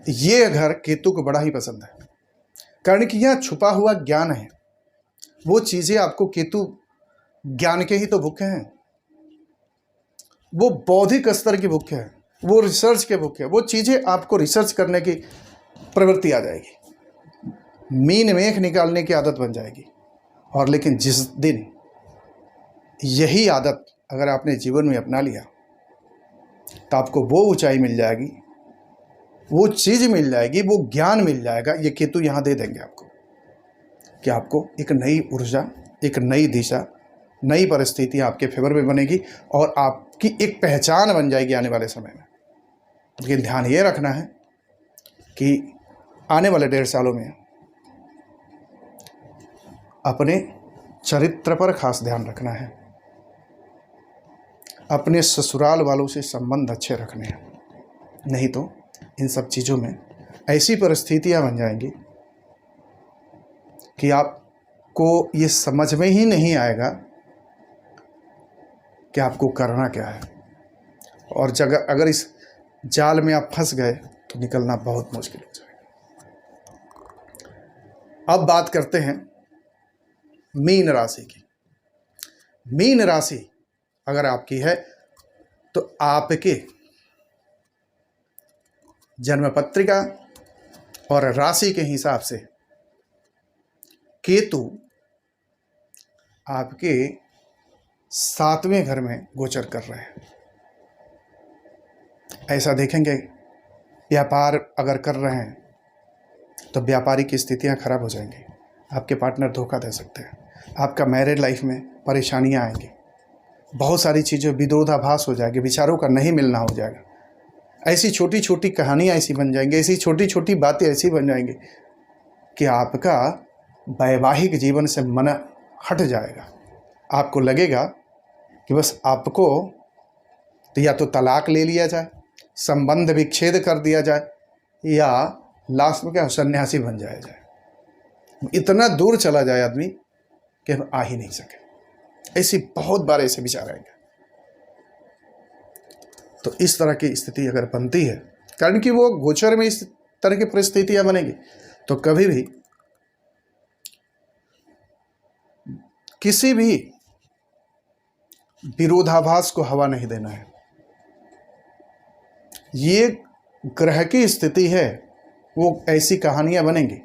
ये घर केतु को बड़ा ही पसंद है, कारण कि यह छुपा हुआ ज्ञान है। वो चीजें आपको, केतु ज्ञान के ही तो भूखे हैं, वो बौद्धिक स्तर की भूखे है, वो रिसर्च के भूखे है। वो चीजें आपको रिसर्च करने की प्रवृत्ति आ जाएगी, मीन मेख निकालने की आदत बन जाएगी। और लेकिन जिस दिन यही आदत अगर आपने जीवन में अपना लिया तो आपको वो ऊंचाई मिल जाएगी, वो चीज़ मिल जाएगी, वो ज्ञान मिल जाएगा। ये केतु यहाँ दे देंगे आपको कि आपको एक नई ऊर्जा, एक नई दिशा, नई परिस्थितियाँ आपके फेवर में बनेगी और आपकी एक पहचान बन जाएगी आने वाले समय में। लेकिन ध्यान ये रखना है कि आने वाले 1.5 सालों में अपने चरित्र पर खास ध्यान रखना है, अपने ससुराल वालों से संबंध अच्छे रखने हैं, नहीं तो इन सब चीज़ों में ऐसी परिस्थितियां बन जाएंगी कि आपको ये समझ में ही नहीं आएगा कि आपको करना क्या है। और अगर इस जाल में आप फंस गए तो निकलना बहुत मुश्किल हो जाएगा। अब बात करते हैं मीन राशि की। मीन राशि अगर आपकी है तो आपके जन्म पत्रिका और राशि के हिसाब से केतु आपके 7वें घर में गोचर कर रहे हैं। ऐसा देखेंगे, व्यापार अगर कर रहे हैं तो व्यापारी की स्थितियां खराब हो जाएंगी, आपके पार्टनर धोखा दे सकते हैं, आपका मैरिड लाइफ में परेशानियां आएंगी, बहुत सारी चीज़ें विरोधाभास हो जाएगी, विचारों का नहीं मिलना हो जाएगा। ऐसी छोटी छोटी कहानियाँ ऐसी बन जाएंगी, ऐसी छोटी छोटी बातें ऐसी बन जाएंगी कि आपका वैवाहिक जीवन से मन हट जाएगा। आपको लगेगा कि बस आपको तो या तो तलाक ले लिया जाए, संबंध विच्छेद कर दिया जाए, या लास्ट में क्या सन्यासी बन जाया जाए। इतना दूर चला जाए आदमी कि हम आ ही नहीं सके। ऐसी बहुत बार ऐसे विचार आएंगे। तो इस तरह की स्थिति अगर बनती है, कारण कि वो गोचर में इस तरह की परिस्थितियां बनेगी, तो कभी भी किसी भी विरोधाभास को हवा नहीं देना है। ये ग्रह की स्थिति है, वो ऐसी कहानियां बनेंगी।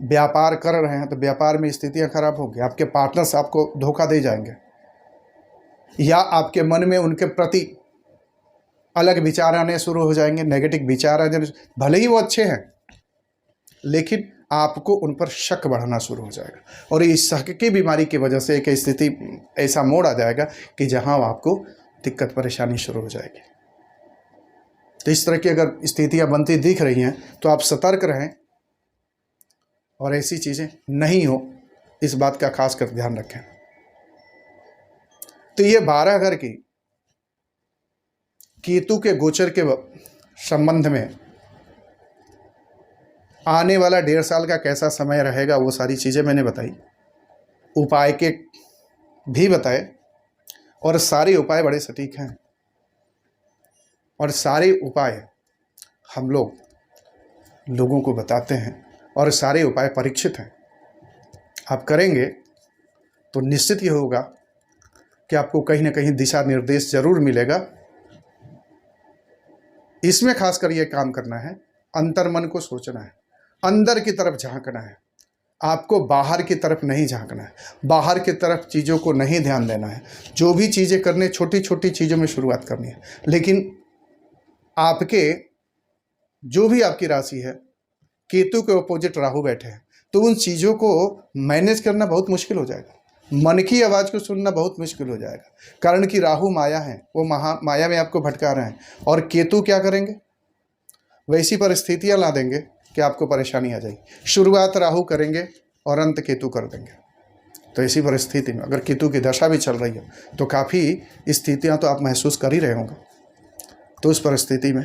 व्यापार कर रहे हैं तो व्यापार में स्थितियां खराब होगी, आपके पार्टनर्स आपको धोखा दे जाएंगे, या आपके मन में उनके प्रति अलग विचार आने शुरू हो जाएंगे, नेगेटिव विचार आने, भले ही वो अच्छे हैं लेकिन आपको उन पर शक बढ़ना शुरू हो जाएगा। और इस शक की बीमारी की वजह से एक स्थिति ऐसा मोड़ आ जाएगा कि जहां आपको दिक्कत परेशानी शुरू हो जाएगी। तो इस तरह की अगर स्थितियां बनती दिख रही हैं तो आप सतर्क रहें और ऐसी चीज़ें नहीं हो, इस बात का खास कर ध्यान रखें। तो ये 12 घर की केतु के गोचर के संबंध में आने वाला 1.5 साल का कैसा समय रहेगा, वो सारी चीज़ें मैंने बताई, उपाय के भी बताए, और सारे उपाय बड़े सटीक हैं और सारे उपाय हम लोगों को बताते हैं और सारे उपाय परीक्षित हैं। आप करेंगे तो निश्चित ये होगा कि आपको कहीं ना कहीं दिशा निर्देश जरूर मिलेगा। इसमें खासकर ये काम करना है, अंतर्मन को सोचना है, अंदर की तरफ झांकना है, आपको बाहर की तरफ नहीं झांकना है, बाहर की तरफ चीज़ों को नहीं ध्यान देना है। जो भी चीज़ें करने, छोटी छोटी चीज़ों में शुरुआत करनी है। लेकिन आपके जो भी आपकी राशि है, केतु के अपोजिट राहु बैठे हैं, तो उन चीज़ों को मैनेज करना बहुत मुश्किल हो जाएगा, मन की आवाज़ को सुनना बहुत मुश्किल हो जाएगा। कारण कि राहु माया है, वो माया में आपको भटका रहे हैं, और केतु क्या करेंगे, वैसी परिस्थितियां ला देंगे कि आपको परेशानी आ जाएगी। शुरुआत राहु करेंगे और अंत केतु कर देंगे। तो ऐसी परिस्थिति में अगर केतु की दशा भी चल रही है तो काफ़ी स्थितियां तो आप महसूस कर ही रहे होंगे। तो उस परिस्थिति में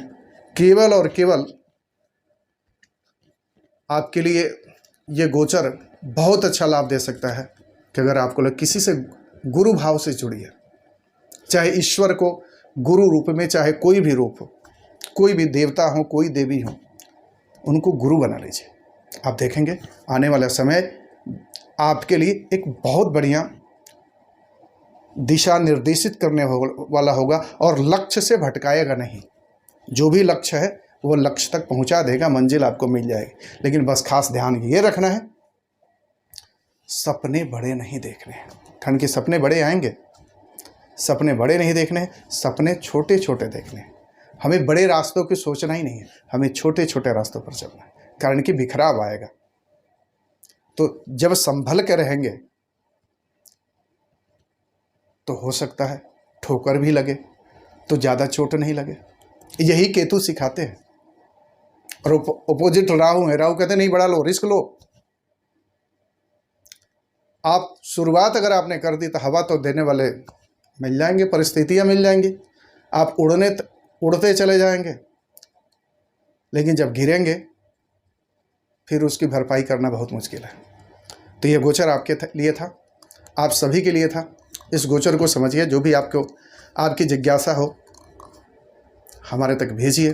केवल और केवल आपके लिए ये गोचर बहुत अच्छा लाभ दे सकता है कि अगर आपको लगे किसी से गुरु भाव से जुड़िए, चाहे ईश्वर को गुरु रूप में, चाहे कोई भी रूप हो, कोई भी देवता हो, कोई देवी हो, उनको गुरु बना लीजिए। आप देखेंगे आने वाला समय आपके लिए एक बहुत बढ़िया दिशा निर्देशित करने वाला होगा और लक्ष्य से भटकाएगा नहीं। जो भी लक्ष्य है वो लक्ष्य तक पहुंचा देगा, मंजिल आपको मिल जाएगी। लेकिन बस खास ध्यान ये रखना है, सपने बड़े नहीं देखने हैं। ठंड के सपने बड़े आएंगे, सपने बड़े नहीं देखने हैं, सपने छोटे छोटे देखने हैं। हमें बड़े रास्तों की सोचना ही नहीं है, हमें छोटे छोटे रास्तों पर चलना है, कारण कि बिखराव आएगा। तो जब संभल के रहेंगे तो हो सकता है ठोकर भी लगे तो ज़्यादा चोट नहीं लगे। यही केतु सिखाते हैं। और अपोजिट राहु है, राहु कहते नहीं बड़ा लो, रिस्क लो। आप शुरुआत अगर आपने कर दी तो हवा तो देने वाले मिल जाएंगे, परिस्थितियां मिल जाएंगी, आप उड़ते चले जाएंगे। लेकिन जब गिरेंगे फिर उसकी भरपाई करना बहुत मुश्किल है। तो ये गोचर आपके लिए था, आप सभी के लिए था। इस गोचर को समझिए, जो भी आपकी जिज्ञासा हो हमारे तक भेजिए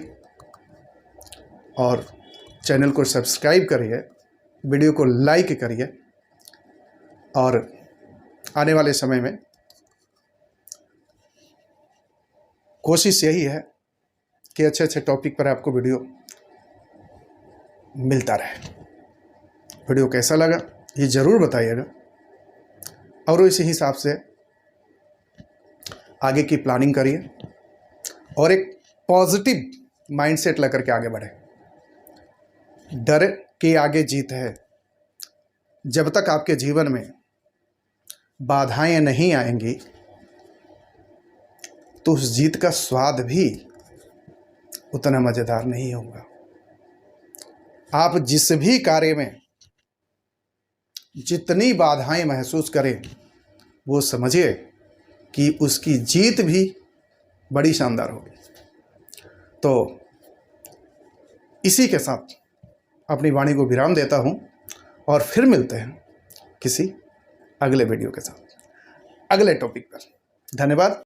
और चैनल को सब्सक्राइब करिए, वीडियो को लाइक करिए। और आने वाले समय में कोशिश यही है कि अच्छे अच्छे टॉपिक पर आपको वीडियो मिलता रहे। वीडियो कैसा लगा ये ज़रूर बताइएगा और इसी हिसाब से आगे की प्लानिंग करिए और एक पॉजिटिव माइंडसेट लेकर के आगे बढ़े। डर के आगे जीत है। जब तक आपके जीवन में बाधाएं नहीं आएंगी तो उस जीत का स्वाद भी उतना मज़ेदार नहीं होगा। आप जिस भी कार्य में जितनी बाधाएं महसूस करें, वो समझिए कि उसकी जीत भी बड़ी शानदार होगी। तो इसी के साथ अपनी वाणी को विराम देता हूं और फिर मिलते हैं किसी अगले वीडियो के साथ, अगले टॉपिक पर। धन्यवाद।